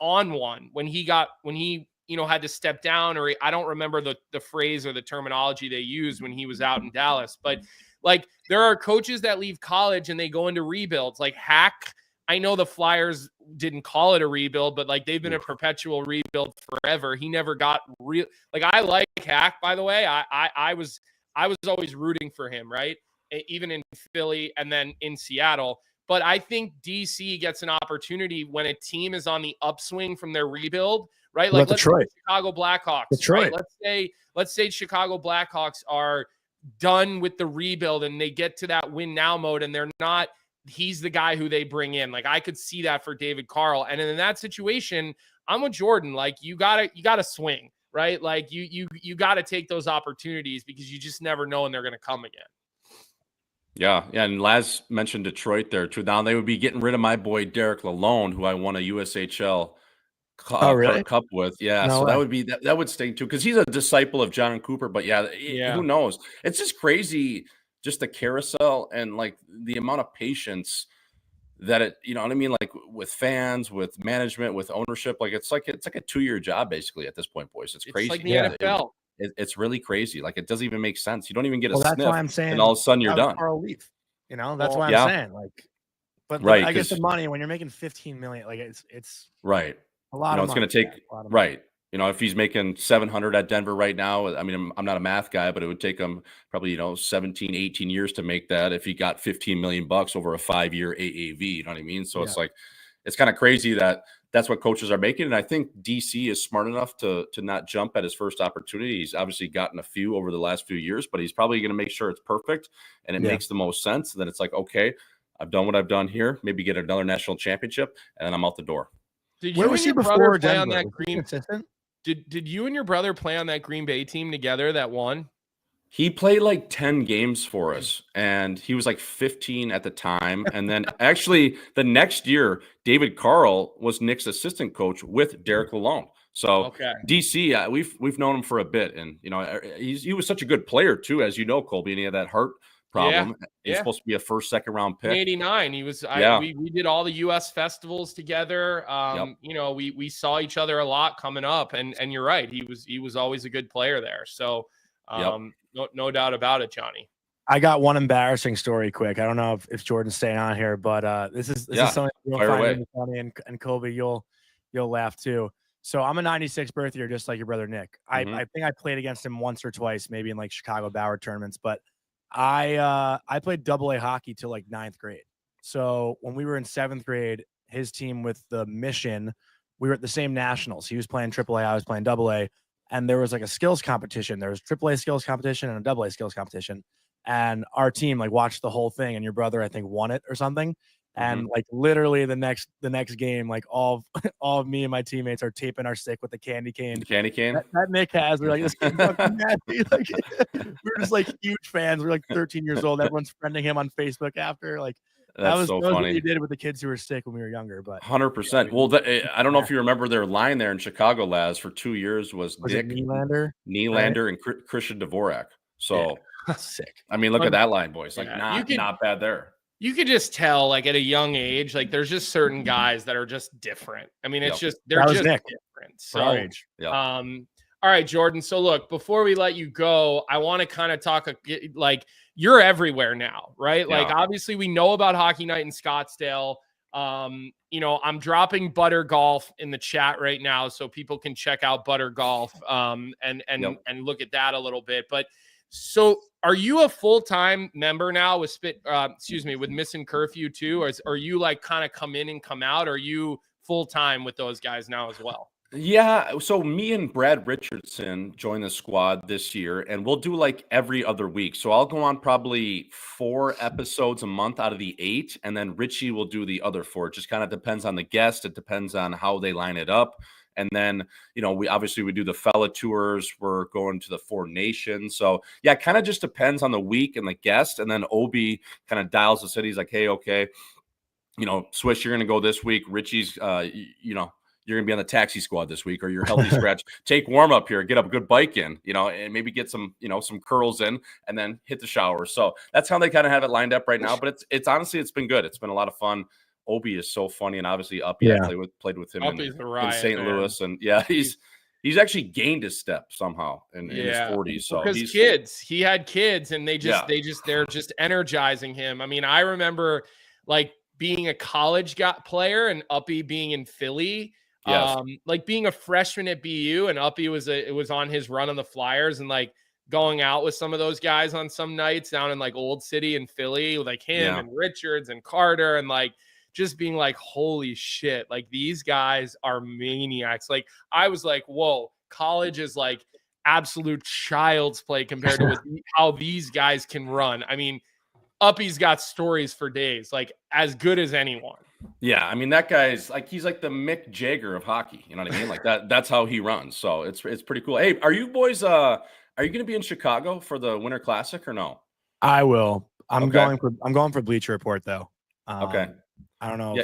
on one when he had to step down, or I don't remember the phrase or the terminology they used when he was out in Dallas. But like there are coaches that leave college and they go into rebuilds, like Hack. I know the Flyers didn't call it a rebuild, but like they've been a perpetual rebuild forever. He never got real. Like I like Hack, by the way. I was always rooting for him, right? Even in Philly and then in Seattle. But I think DC gets an opportunity when a team is on the upswing from their rebuild, right? Like let's say Chicago Blackhawks, right? Let's say Chicago Blackhawks are done with the rebuild and they get to that win now mode, and they're not. He's the guy who they bring in. Like I could see that for David Carl, and in that situation, I'm with Jordan. Like you gotta swing, right? Like you gotta take those opportunities because you just never know when they're gonna come again. Yeah, and Laz mentioned Detroit there too. Now they would be getting rid of my boy Derek Lalonde, who I won a USHL Cup with. Yeah, so that would be that would sting too, because he's a disciple of John and Cooper. But who knows? It's just crazy, just the carousel and like the amount of patience that it, you know what I mean, like with fans, with management, with ownership. Like it's like a 2-year job basically at this point, boys. It's crazy. Like the NFL. It's really crazy. Like it doesn't even make sense. You don't even get a that's sniff, why I'm saying, and all of a sudden you're done. Carl leave. That's why I'm saying. Like, but I guess the money when you're making 15 million, like it's right. A lot of it's money. going to take right. If he's making 700 at Denver right now, I mean, I'm not a math guy, but it would take him probably 17, 18 years to make that if he got 15 million bucks over a 5-year AAV. You know what I mean? So it's like it's kind of crazy that that's what coaches are making. And I think DC is smart enough to not jump at his first opportunity. He's obviously gotten a few over the last few years, but he's probably going to make sure it's perfect and it makes the most sense. And then it's like, okay, I've done what I've done here. Maybe get another national championship, and then I'm out the door. Did you and your brother play on that Green? Did you and your brother play on that Green Bay team together that won? He played like 10 games for us, and he was like 15 at the time. And then actually the next year, David Carl was Nick's assistant coach with Derek Lalonde. So DC, we've known him for a bit, and he was such a good player too, as you know, Colby, and he had that heart problem. He's supposed to be a first, second round pick. In '89, he was. We did all the U.S. festivals together. We saw each other a lot coming up, and you're right. He was always a good player there. So no doubt about it, Johnny. I got one embarrassing story quick. I don't know if Jordan's staying on here, but this is something you'll find funny, and Colby, you'll laugh too. So I'm a 96 birth year, just like your brother Nick. I think I played against him once or twice, maybe in like Chicago Bauer tournaments, but I played AA hockey till like 9th grade. So when we were in 7th grade, his team with the Mission, we were at the same nationals. He was playing AAA, I was playing AA, and there was like a skills competition. There was AAA skills competition and a AA skills competition. And our team like watched the whole thing, and your brother, I think, won it or something. And like literally the next game, like all of me and my teammates are taping our stick with the candy cane. Candy cane that Nick has. We're like, this kid's fucking nasty. Like, we're just like huge fans. We're like 13 years old. Everyone's friending him on Facebook after. Like, that was so funny. funny. What we did with the kids who were sick when we were younger. But 100%. Well, I don't know if you remember their line there in Chicago, Laz, for 2 years was Nick Nylander, and Christian Dvorak. So sick. I mean, look at that line, boys. Like, not bad there. You could just tell, like, at a young age, like, there's just certain guys that are just different. I mean, it's just they're just different. So, all right, Jordan. So, look, before we let you go, I want to kind of talk, like, you're everywhere now, right? Yeah. Like, obviously, we know about Hockey Night in Scottsdale. You know, I'm dropping Butter Golf in the chat right now so people can check out Butter Golf and look at that a little bit. But so are you a full-time member now with with Missing Curfew too? Or are you like kind of come in and come out? Or are you full-time with those guys now as well? Yeah. So me and Brad Richardson joined the squad this year, and we'll do like every other week. So I'll go on probably 4 episodes a month out of the 8, and then Richie will do the other 4. It just kind of depends on the guest. It depends on how they line it up. And then, you know, we do the fella tours. We're going to the 4 nations. So yeah, it kind of just depends on the week and the guest. And then Obi kind of dials the city. He's like, hey, okay, you know, Swish, you're going to go this week. Richie's, you know, you're going to be on the taxi squad this week, or your healthy scratch. Take warm up here, get a good bike in, you know, and maybe get some, you know, some curls in, and then hit the shower. So that's how they kind of have it lined up right now. But it's honestly, it's been good. It's been a lot of fun. Obi is so funny, and obviously Uppy, I played with him in St. Louis, and he's actually gained his step somehow in his 40s. So because he had kids, and they're just energizing him. I mean, I remember like being a college player and Uppy being in Philly. Yes. Like being a freshman at BU, and Uppy was on his run on the Flyers, and like going out with some of those guys on some nights down in like Old City in Philly, like him and Richards and Carter, and like just being like, holy shit, like these guys are maniacs. Like I was like, whoa, college is like absolute child's play compared to how these guys can run. I mean, Uppy's got stories for days, like as good as anyone. Yeah, I mean, that guy's like, he's like the Mick Jagger of hockey. You know what I mean? Like that's how he runs. So it's pretty cool. Hey, are you boys are you going to be in Chicago for the Winter Classic or no? I will. I'm going for Bleacher Report though. Okay. I don't know.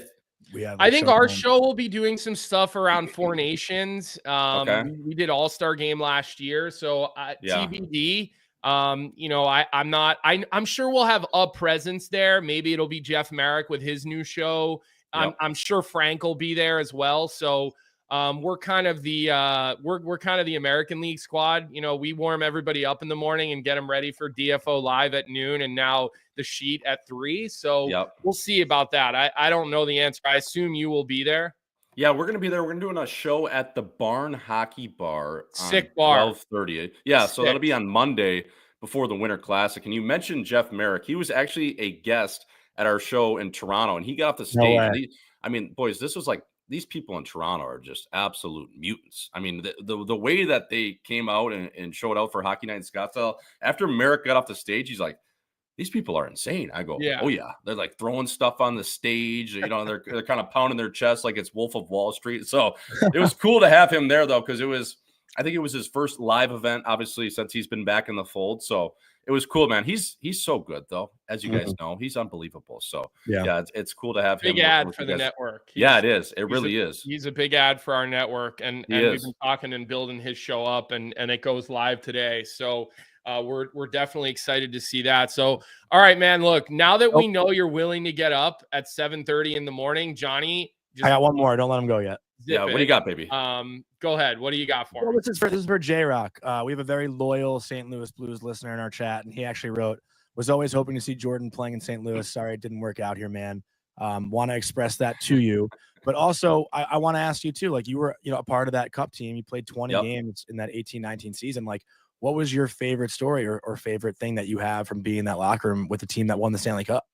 Yeah. I think our show will be doing some stuff around 4 Nations. We did All-Star Game last year, so TBD. You know, I'm sure we'll have a presence there. Maybe it'll be Jeff Merrick with his new show. I'm sure Frank will be there as well. So we're kind of the we're kind of the American League squad. You know, we warm everybody up in the morning and get them ready for DFO live at noon, and now the sheet at 3. So we'll see about that. I don't know the answer. I assume you will be there. Yeah, we're going to be there. We're going to do a show at the Barn Hockey Bar. Sick bar. 12:30. Yeah, so that'll be on Monday before the Winter Classic. And you mentioned Jeff Merrick. He was actually a guest at our show in Toronto, and he got off the stage. And I mean, boys, this was like, these people in Toronto are just absolute mutants. I mean, the way that they came out and showed out for Hockey Night in Scottsdale, after Merrick got off the stage, he's like, these people are insane. I go, oh yeah. They're like throwing stuff on the stage. You know, they're kind of pounding their chest like it's Wolf of Wall Street. So it was cool to have him there though, because I think it was his first live event, obviously, since he's been back in the fold. So it was cool, man. He's so good though, as you guys know. He's unbelievable. So yeah, it's cool to have him. Big ad for the network. It is. It really is. He's a big ad for our network, and we've been talking and building his show up, and it goes live today. So we're definitely excited to see that. So, all right, man, look, now that we know you're willing to get up at 7:30 in the morning, Johnny, I got one more. Don't let him go yet. Yeah. What do you got, baby? Go ahead. What do you got for me? This is for J-Rock. We have a very loyal St. Louis Blues listener in our chat, and he actually wrote, was always hoping to see Jordan playing in St. Louis. Sorry, it didn't work out here, man. Want to express that to you. But also, I want to ask you too, like you were, a part of that Cup team. You played 20 games in that 18-19 season. Like, what was your favorite story or favorite thing that you have from being in that locker room with the team that won the Stanley Cup?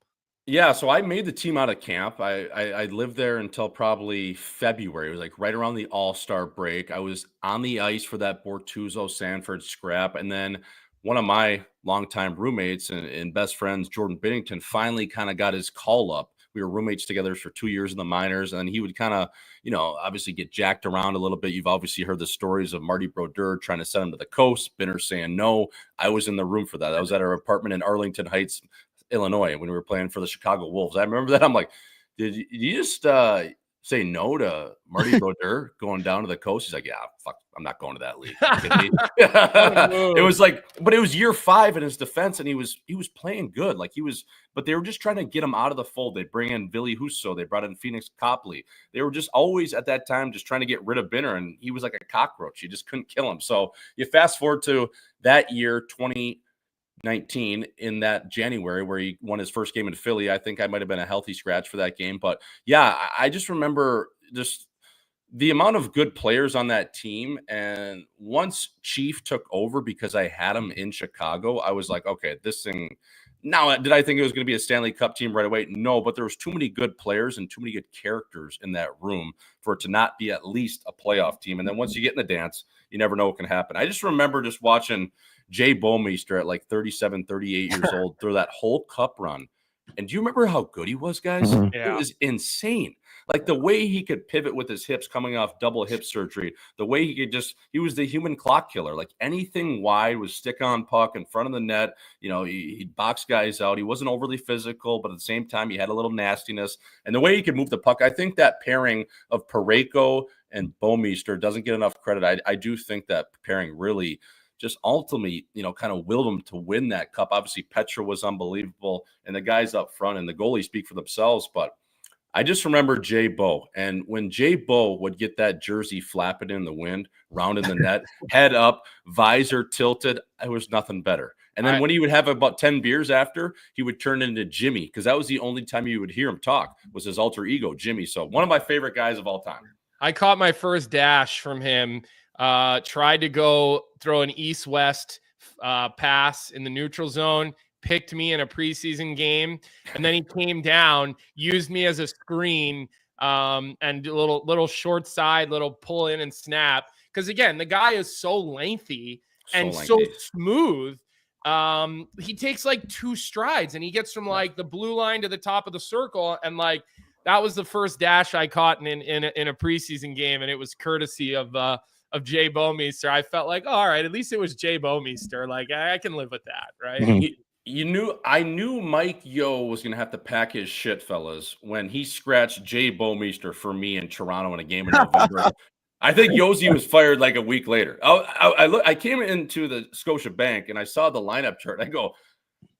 Yeah, so I made the team out of camp. I lived there until probably February. It was like right around the All-Star break. I was on the ice for that Bortuzzo-Sanford scrap. And then one of my longtime roommates and best friends, Jordan Binnington, finally kind of got his call up. we were roommates together for 2 years in the minors, and he would kind of, obviously get jacked around a little bit. You've obviously heard the stories of Marty Brodeur trying to send him to the coast, Binner saying no. I was in the room for that. I was at our apartment in Arlington Heights, Illinois, when we were playing for the Chicago Wolves. I remember that. I'm like, did you just say no to Marty Brodeur going down to the coast? He's like, yeah, fuck, I'm not going to that league. It was like, but it was year 5 in his defense, and he was playing good. But they were just trying to get him out of the fold. They bring in Billy Husso. They brought in Phoenix Copley. They were just always at that time just trying to get rid of Binner, and he was like a cockroach. You just couldn't kill him. So you fast forward to that year, 2019, in that January, where he won his first game in Philly. I think I might have been a healthy scratch for that game. But yeah, I just remember just the amount of good players on that team. And once Chief took over, because I had him in Chicago, I was like, okay, this thing. Now, did I think it was going to be a Stanley Cup team right away? No, but there was too many good players and too many good characters in that room for it to not be at least a playoff team. And then once you get in the dance, you never know what can happen. I just remember just watching Jay Bouwmeester at like 37, 38 years old through that whole cup run. And do you remember how good he was, guys? Yeah. It was insane. Like the way he could pivot with his hips coming off double hip surgery, the way he was the human clock killer. Like anything wide was stick on puck in front of the net. He'd box guys out. He wasn't overly physical, but at the same time, he had a little nastiness. And the way he could move the puck, I think that pairing of Parayko and Bouwmeester doesn't get enough credit. I do think that pairing really just ultimately, kind of willed him to win that cup. Obviously, Petra was unbelievable, and the guys up front and the goalies speak for themselves. But I just remember Jay Bow, and when Jay Bow would get that jersey flapping in the wind, round in the net, head up, visor tilted, it was nothing better. And then when he would have about 10 beers after, he would turn into Jimmy, because that was the only time you would hear him talk, was his alter ego, Jimmy. So one of my favorite guys of all time. I caught my first dash from him. Tried to go throw an east-west pass in the neutral zone, picked me in a preseason game, and then he came down, used me as a screen, and a little short side, little pull in and snap. Because again, the guy is so lengthy and so smooth. He takes like 2 strides, and he gets from like the blue line to the top of the circle, and like that was the first dash I caught in a preseason game, and it was courtesy of Jay Bouwmeester. I felt like, all right, at least it was Jay Bouwmeester. Like I can live with that, right? Mm-hmm. I knew Mike Yeo was going to have to pack his shit, fellas, when he scratched Jay Bouwmeester for me in Toronto in a game in November. I think Yossi was fired like a week later. I came into the Scotia Bank and I saw the lineup chart. I go,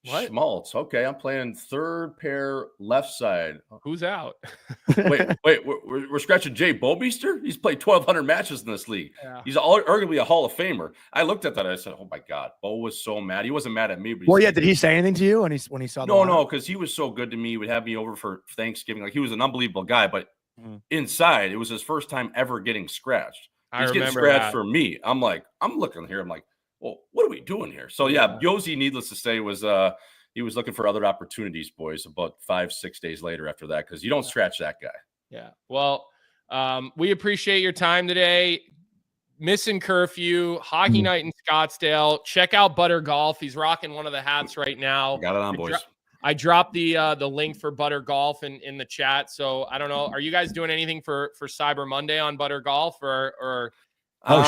what? Schmaltz. Okay, I'm playing third pair left side. Who's out? wait, we're scratching Jay Bouwmeester? He's played 1,200 matches in this league. Yeah. He's arguably a Hall of Famer. I looked at that. I said, oh, my God. Bo was so mad. He wasn't mad at me. But did he say anything to you when he saw the No, because he was so good to me. He would have me over for Thanksgiving. Like, he was an unbelievable guy. But inside, it was his first time ever getting scratched. He's getting scratched for me. I'm looking here. I'm like, well, what are we doing here? So, yeah, Yossi, needless to say, was he was looking for other opportunities, boys, about 5-6 days later after that, because you don't scratch that guy. Yeah. Well, we appreciate your time today. Missing curfew, hockey night in Scottsdale. Check out Butter Golf. He's rocking one of the hats right now. Got it on, boys. I dropped the link for Butter Golf in the chat. So, I don't know. Are you guys doing anything for Cyber Monday on Butter Golf or?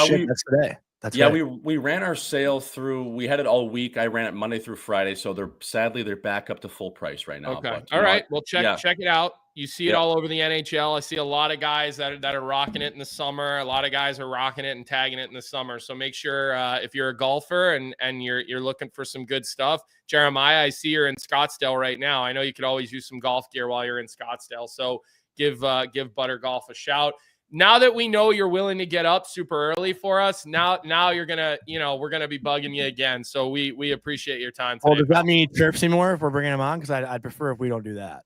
Shit, that's today. That's right. We ran our sale through. We had it all week. I ran it Monday through Friday, so they're back up to full price right now. Okay, all right. Well, check it out. You see it all over the NHL. I see a lot of guys that are rocking it in the summer. A lot of guys are rocking it and tagging it in the summer. So make sure if you're a golfer and you're looking for some good stuff, Jeremiah, I see you're in Scottsdale right now. I know you could always use some golf gear while you're in Scottsdale. So give Butter Golf a shout. Now that we know you're willing to get up super early for us, now you're gonna, we're gonna be bugging you again. So we appreciate your time today. Well, does that mean chirps anymore if we're bringing him on? Because I'd prefer if we don't do that.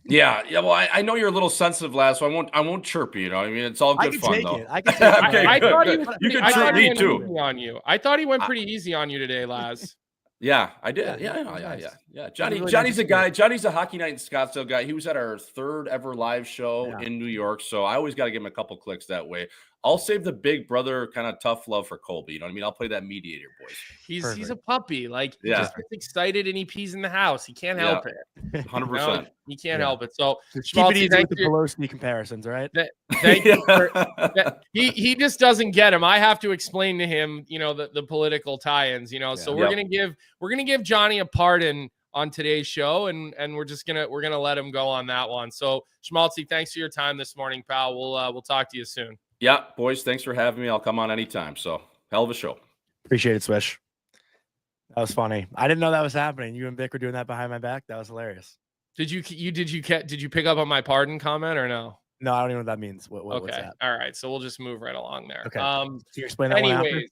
Yeah. Well, I know you're a little sensitive, lad, so I won't chirp you. I mean, it's all good fun though. I can take it. I thought you can chirp me too. On you. I thought he went pretty easy on you today, Laz. Yeah, I did. Yeah. Johnny's a guy. Johnny's a hockey night in Scottsdale guy. He was at our 3rd ever live show in New York. So I always got to give him a couple clicks that way. I'll save the big brother kind of tough love for Colby. You know what I mean? I'll play that mediator, boys. He's a puppy. Like, he just gets excited and he pees in the house. He can't help it. 100%. He can't help it. So just keep it easy with the Pelosi comparisons, right? Thank you. He just doesn't get him. I have to explain to him, the political tie-ins. So we're gonna give Jonny a pardon on today's show, and we're gonna let him go on that one. So Schmaltz, thanks for your time this morning, pal. We'll talk to you soon. Yeah, boys, thanks for having me. I'll come on anytime. So hell of a show. Appreciate it, Swish. That was funny. I didn't know that was happening. You and Vic were doing that behind my back. That was hilarious. Did you pick up on my pardon comment or no? No, I don't even know what that means. What's okay. that? All right. So we'll just move right along there. Okay. So you explain that one after?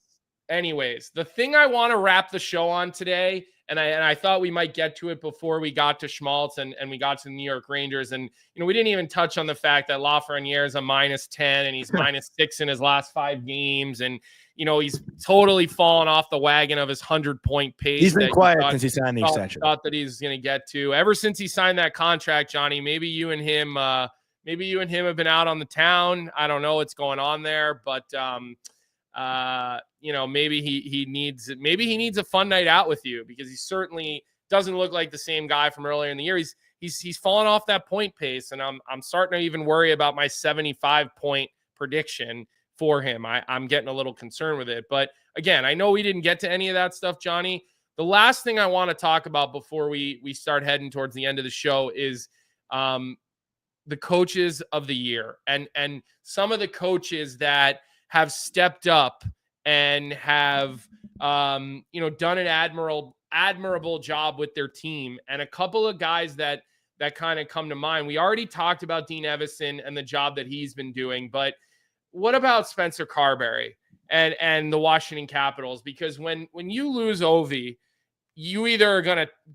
Anyways, the thing I want to wrap the show on today, and I thought we might get to it before we got to Schmaltz and we got to the New York Rangers. And, we didn't even touch on the fact that Lafreniere is a -10 and he's -6 in his last 5 games. And, he's totally fallen off the wagon of his 100-point pace. He's been quiet since he signed the extension. Thought that he's going to get to. Ever since he signed that contract, Jonny, maybe you and him have been out on the town. I don't know what's going on there, but maybe he needs a fun night out with you, because he certainly doesn't look like the same guy from earlier in the year. He's fallen off that point pace, and I'm starting to even worry about my 75-point prediction for him. I'm getting a little concerned with it. But again, I know we didn't get to any of that stuff, Jonny. The last thing I want to talk about before we start heading towards the end of the show is the coaches of the year, and some of the coaches that have stepped up and have done an admirable job with their team. And a couple of guys that kind of come to mind. We already talked about Dean Evison and the job that he's been doing, but what about Spencer Carberry and the Washington Capitals? Because when you lose Ovi, you either are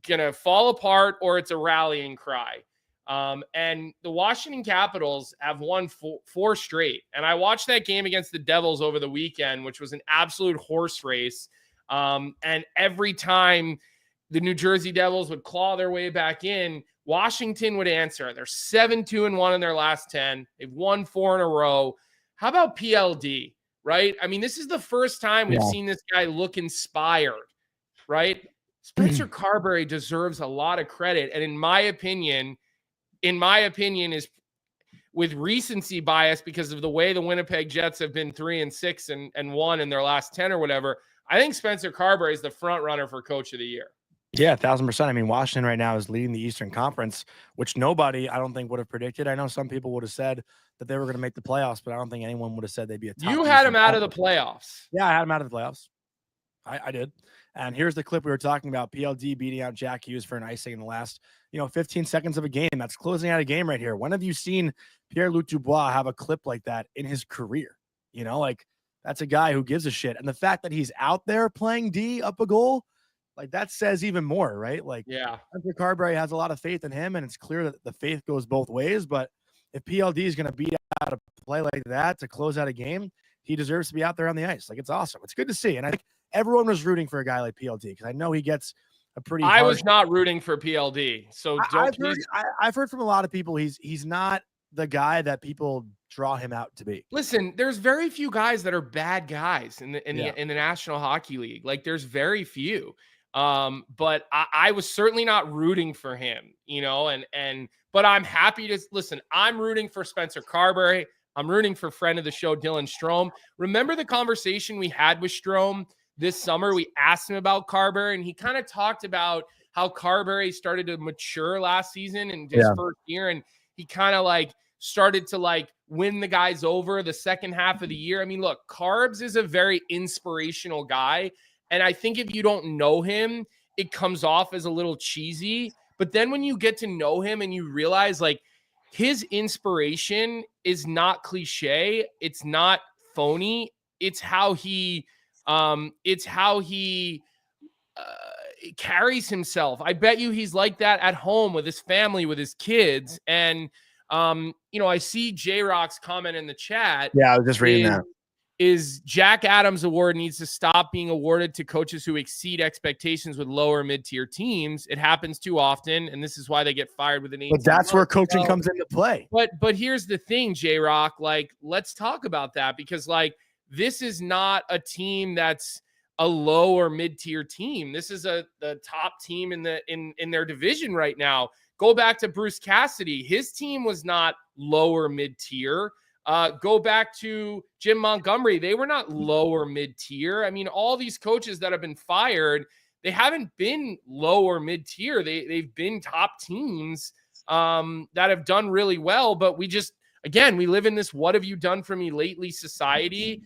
gonna fall apart or it's a rallying cry. And the Washington Capitals have won 4 straight. And I watched that game against the Devils over the weekend, which was an absolute horse race. And every time the New Jersey Devils would claw their way back in, Washington would answer. They're 7-2-1 in their last 10. They've won 4 in a row. How about PLD, right? I mean, this is the first time we've seen this guy look inspired, right? Spencer Carberry deserves a lot of credit. And in my opinion, is with recency bias because of the way the Winnipeg Jets have been 3-6 and 1 in their last 10 or whatever. I think Spencer Carberry is the front runner for Coach of the Year. Yeah, 1,000%. I mean, Washington right now is leading the Eastern Conference, which nobody, I don't think, would have predicted. I know some people would have said that they were going to make the playoffs, but I don't think anyone would have said they'd be a top. You had them out of the playoffs. Yeah, I had them out of the playoffs. I did. And here's the clip we were talking about. PLD beating out Jack Hughes for an icing in the last, 15 seconds of a game. That's closing out a game right here. When have you seen Pierre-Luc Dubois have a clip like that in his career? That's a guy who gives a shit. And the fact that he's out there playing D up a goal, that says even more, right? Spencer Carberry has a lot of faith in him, and it's clear that the faith goes both ways. But if PLD is going to beat out a play like that to close out a game, he deserves to be out there on the ice. It's awesome. It's good to see. And I think everyone was rooting for a guy like PLD because I know he gets a pretty. I was not rooting for PLD. So I've heard from a lot of people he's not the guy that people draw him out to be. Listen, there's very few guys that are bad guys in the National Hockey League. There's very few. But I was certainly not rooting for him, but I'm happy to listen. I'm rooting for Spencer Carberry. I'm rooting for friend of the show, Dylan Strome. Remember the conversation we had with Strome this summer? We asked him about Carberry, and he kind of talked about how Carberry started to mature last season in his first year. And he kind of started to win the guys over the second half of the year. I mean, look, Carbs is a very inspirational guy. And I think if you don't know him, it comes off as a little cheesy. But then when you get to know him and you realize his inspiration is not cliche, it's not phony. It's how he carries himself. I bet you he's like that at home with his family, with his kids. And I see J-Rock's comment in the chat. Yeah, I was just reading that. is Jack Adams Award needs to stop being awarded to coaches who exceed expectations with lower mid-tier teams. It happens too often, and this is why they get fired within 18 But that's months. where coaching comes into play. But here's the thing, J-Rock, like, let's talk about that, because like this is not a team that's a low or mid-tier team. This is the top team in their division right now. Go back to Bruce Cassidy. His team was not lower mid-tier. Go back to Jim Montgomery. They were not lower mid-tier. I mean, all these coaches that have been fired, they haven't been lower mid-tier. They've been top teams that have done really well. But we live in this "what have you done for me lately" society.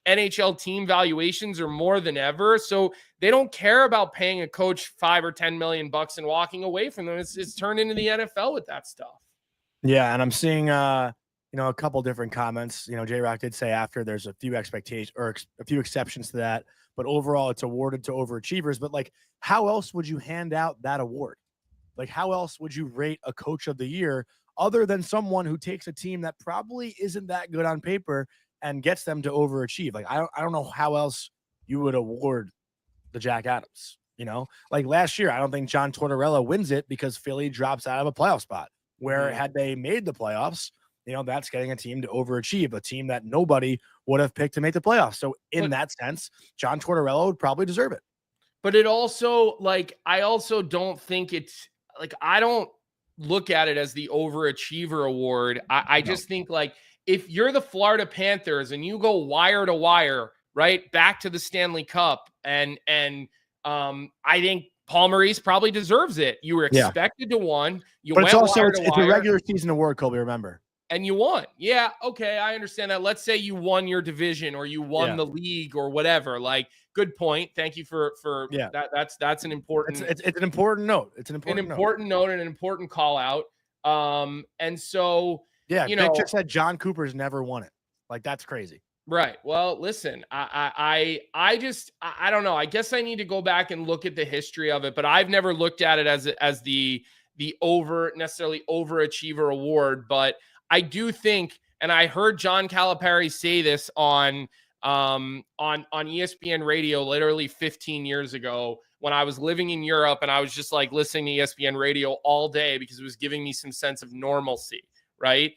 NHL team valuations are more than ever, so they don't care about paying a coach $5 or $10 million and walking away from them. It's turned into the NFL with that stuff. Yeah, and I'm seeing a couple different comments. J-Rock did say after there's a few expectations or a few exceptions to that, but overall it's awarded to overachievers. But like, how else would you hand out that award? Like, how else would you rate a coach of the year other than someone who takes a team that probably isn't that good on paper and gets them to overachieve? Like, I don't know how else you would award the Jack Adams. Like last year, I don't think John Tortorella wins it because Philly drops out of a playoff spot. Where had they made the playoffs, that's getting a team to overachieve, a team that nobody would have picked to make the playoffs. So in that sense, John Tortorella would probably deserve it. But it also, like, I also don't think it's like, I don't look at it as the overachiever award. I just think, like, if you're the Florida Panthers and you go wire to wire, right, back to the Stanley Cup, and I think Paul Maurice probably deserves it. You were expected to win. But it's also it's a regular season award, Colby, remember. And you won. Yeah, okay, I understand that. Let's say you won your division or you won the league or whatever. Like, good point. Thank you for that. That's an important. It's an important note. It's an important note and an important call out. And so Vic just said John Cooper's never won it. Like, that's crazy. Right. Well, listen, I don't know. I guess I need to go back and look at the history of it, but I've never looked at it as the necessarily overachiever award. But I do think, and I heard John Calipari say this on ESPN radio literally 15 years ago when I was living in Europe, and I was just like listening to ESPN radio all day because it was giving me some sense of normalcy, right?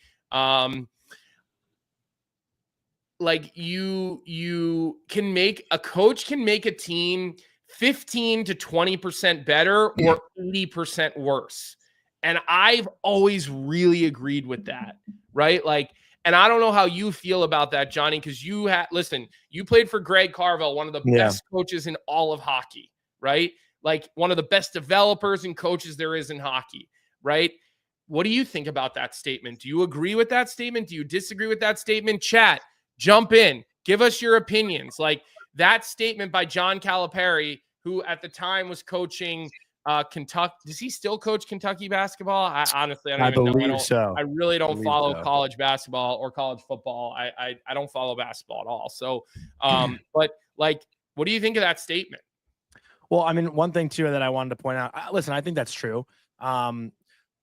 Like, you can make a coach can make a team 15 to 20% better or 80% worse. And I've always really agreed with that, right? Like, and I don't know how you feel about that, Johnny, because you played for Greg Carvel, one of the best coaches in all of hockey, right? Like, one of the best developers and coaches there is in hockey, right? What do you think about that statement? Do you agree with that statement? Do you disagree with that statement? Chat, jump in, give us your opinions. Like, that statement by John Calipari, who at the time was coaching Kentucky. Does he still coach Kentucky basketball? I honestly, I don't even know. So. I really don't follow college basketball or college football. I don't follow basketball at all. So, but like, what do you think of that statement? Well, I mean, one thing too that I wanted to point out. Listen, I think that's true.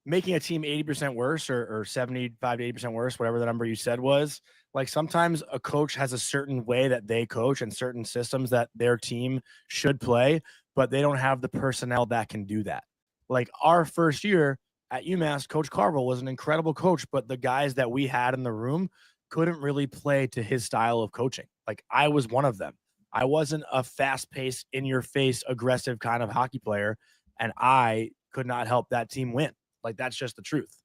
Making a team 80% worse or 75 to 80% worse, whatever the number you said was, like, sometimes a coach has a certain way that they coach and certain systems that their team should play, but they don't have the personnel that can do that. Like, our first year at UMass, Coach Carvel was an incredible coach, but the guys that we had in the room couldn't really play to his style of coaching. Like, I was one of them. I wasn't a fast-paced, in-your-face, aggressive kind of hockey player, and I could not help that team win. Like, that's just the truth,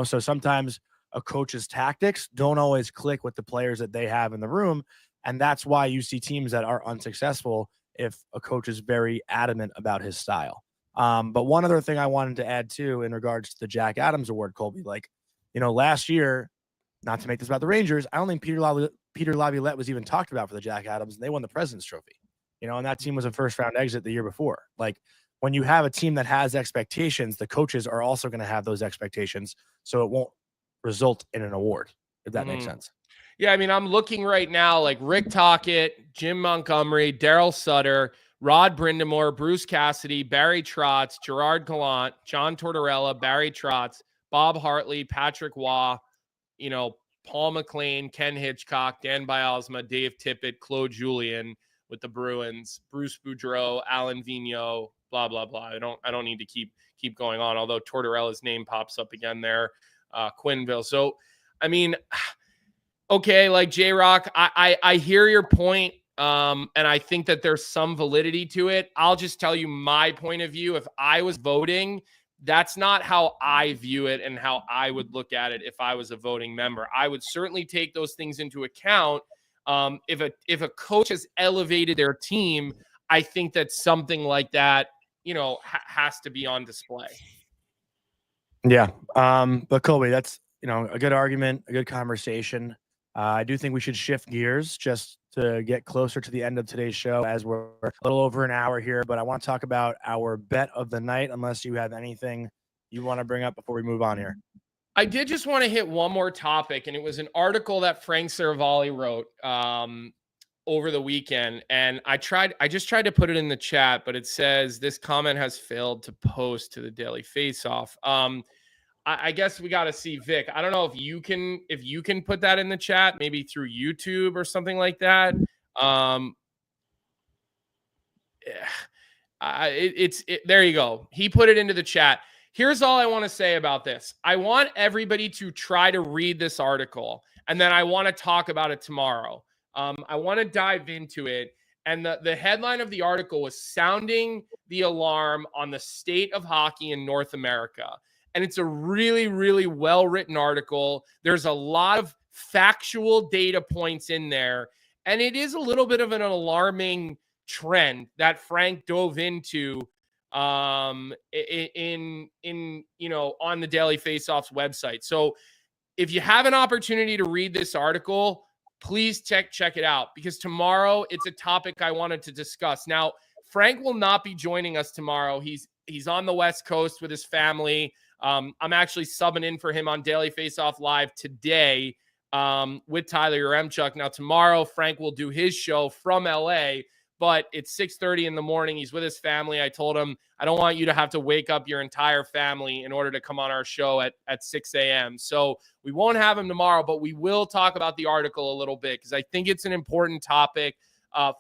So sometimes a coach's tactics don't always click with the players that they have in the room, and that's why you see teams that are unsuccessful if a coach is very adamant about his style. But one other thing I wanted to add too, in regards to the Jack Adams Award, Colby, like, last year, not to make this about the Rangers, I don't think Peter Laviolette was even talked about for the Jack Adams, and they won the President's Trophy, and that team was a first-round exit the year before. Like, when you have a team that has expectations, the coaches are also going to have those expectations, so it won't result in an award, if that makes sense. Yeah, I mean, I'm looking right now, like Rick Tocchet, Jim Montgomery, Daryl Sutter, Rod Brindamore, Bruce Cassidy, Barry Trotz, Gerard Gallant, John Tortorella, Barry Trotz, Bob Hartley, Patrick Waugh, Paul McLean, Ken Hitchcock, Dan Bialsma, Dave Tippett, Claude Julien with the Bruins, Bruce Boudreau, Alan Vigneault, blah, blah, blah. I don't need to keep going on, although Tortorella's name pops up again there, Quinville. So, I mean, okay, like J-Rock, I hear your point, and I think that there's some validity to it. I'll just tell you my point of view. If I was voting, that's not how I view it and how I would look at it if I was a voting member. I would certainly take those things into account. If a coach has elevated their team, I think that something like that, has to be on display. Yeah. But Colby, that's, a good argument, a good conversation. I do think we should shift gears just to get closer to the end of today's show, as we're a little over an hour here, but I want to talk about our bet of the night, unless you have anything you want to bring up before we move on here. I did just want to hit one more topic, and it was an article that Frank Saravalli wrote over the weekend, and I just tried to put it in the chat, but it says this comment has failed to post to the Daily Faceoff. I guess we got to see Vic. I don't know if you can put that in the chat, maybe through YouTube or something like that. There you go. He put it into the chat. Here's all I want to say about this. I want everybody to try to read this article, and then I want to talk about it tomorrow. I want to dive into it. And the headline of the article was sounding the alarm on the state of hockey in North America. And it's a really, really well-written article. There's a lot of factual data points in there. And it is a little bit of an alarming trend that Frank dove into on the Daily Faceoff's website. So if you have an opportunity to read this article, please check it out, because tomorrow it's a topic I wanted to discuss. Now, Frank will not be joining us tomorrow. He's on the West Coast with his family. I'm actually subbing in for him on Daily Faceoff Live today with Tyler Yaremchuk. Now, tomorrow, Frank will do his show from LA, but it's 6:30 in the morning. He's with his family. I told him, I don't want you to have to wake up your entire family in order to come on our show at 6 a.m. So we won't have him tomorrow, but we will talk about the article a little bit, because I think it's an important topic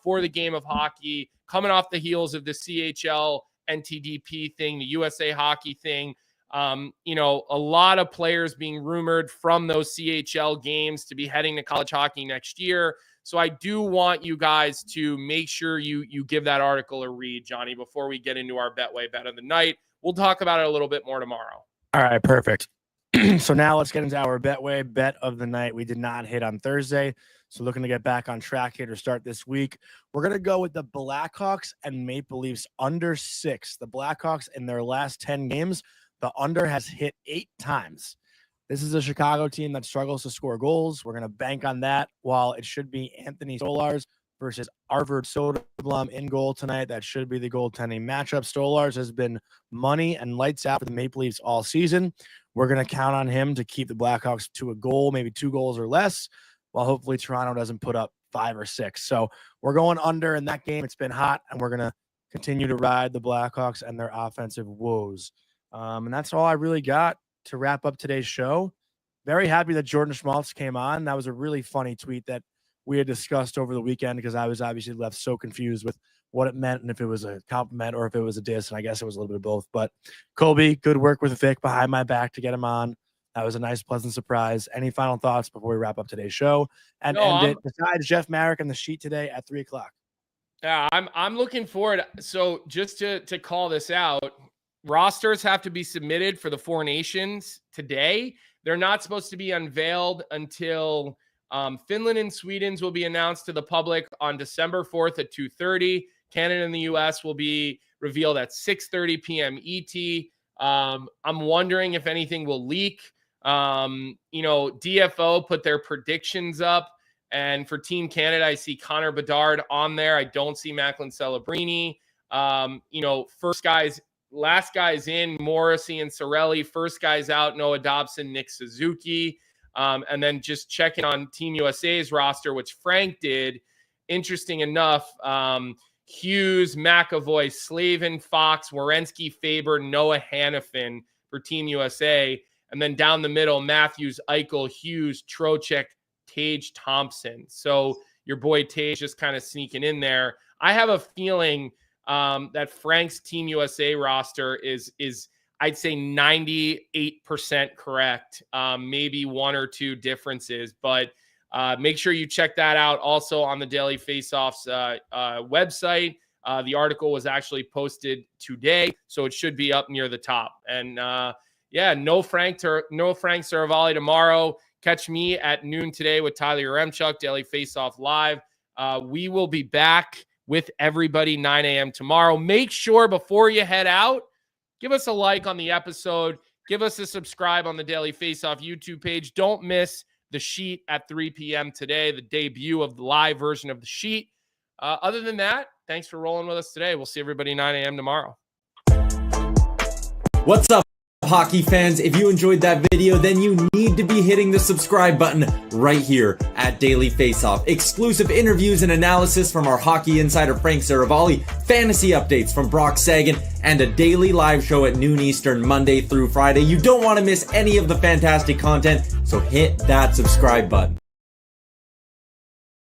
for the game of hockey, coming off the heels of the CHL NTDP thing, the USA Hockey thing. A lot of players being rumored from those CHL games to be heading to college hockey next year. So I do want you guys to make sure you give that article a read, Johnny, before we get into our Betway bet of the night. We'll talk about it a little bit more tomorrow. All right, perfect. So now let's get into our Betway bet of the night. We did not hit on Thursday, so looking to get back on track here to start this week. We're going to go with the Blackhawks and Maple Leafs under 6. The Blackhawks, in their last 10 games, the under has hit 8 times. This is a Chicago team that struggles to score goals. We're going to bank on that, while it should be Anthony Stolarz versus Arvid Soderblom in goal tonight. That should be the goaltending matchup. Stolarz has been money and lights out for the Maple Leafs all season. We're going to count on him to keep the Blackhawks to a goal, maybe 2 goals or less, while hopefully Toronto doesn't put up 5 or 6. So we're going under in that game. It's been hot, and we're going to continue to ride the Blackhawks and their offensive woes. And that's all I really got to wrap up today's show. Very happy that Jordan Schmaltz came on. That was a really funny tweet that we had discussed over the weekend, because I was obviously left so confused with what it meant and if it was a compliment or if it was a diss. And I guess it was a little bit of both. But Colby, good work with Vic behind my back to get him on. That was a nice, pleasant surprise. Any final thoughts before we wrap up today's show and end it? Besides Jeff Marek and the sheet today at 3:00. Yeah, I'm looking forward. So just to call this out, rosters have to be submitted for the 4 nations today. They're not supposed to be unveiled until Finland and Sweden's will be announced to the public on December 4th at 2:30. Canada and the U.S. will be revealed at 6:30 p.m. ET. I'm wondering if anything will leak. DFO put their predictions up. And for Team Canada, I see Connor Bedard on there. I don't see Macklin Celebrini. Last guys in, Morrissey and Cirelli. First guys out, Noah Dobson, Nick Suzuki. And then just checking on Team USA's roster, which Frank did. Interesting enough, Hughes, McAvoy, Slavin, Fox, Werenski, Faber, Noah Hannafin for Team USA. And then down the middle, Matthews, Eichel, Hughes, Trocheck, Tage, Thompson. So your boy Tage just kind of sneaking in there. I have a feeling that Frank's Team USA roster is I'd say 98% correct. Maybe one or two differences, but make sure you check that out. Also on the Daily Faceoff's website, the article was actually posted today, so it should be up near the top. And no Frank Saravalli tomorrow. Catch me at noon today with Tyler Yaremchuk, Daily Faceoff Live. We will be back with everybody 9 a.m. tomorrow. Make sure before you head out, give us a like on the episode. Give us a subscribe on the Daily Faceoff YouTube page. Don't miss the sheet at 3 p.m. today, the debut of the live version of the sheet. Other than that, thanks for rolling with us today. We'll see everybody 9 a.m. tomorrow. What's up, hockey fans? If you enjoyed that video, then you need to be hitting the subscribe button right here at Daily Faceoff. Exclusive interviews and analysis from our hockey insider Frank Saravalli, fantasy updates from Brock Sagan, and a daily live show at noon Eastern Monday through Friday. You don't want to miss any of the fantastic content, so hit that subscribe button.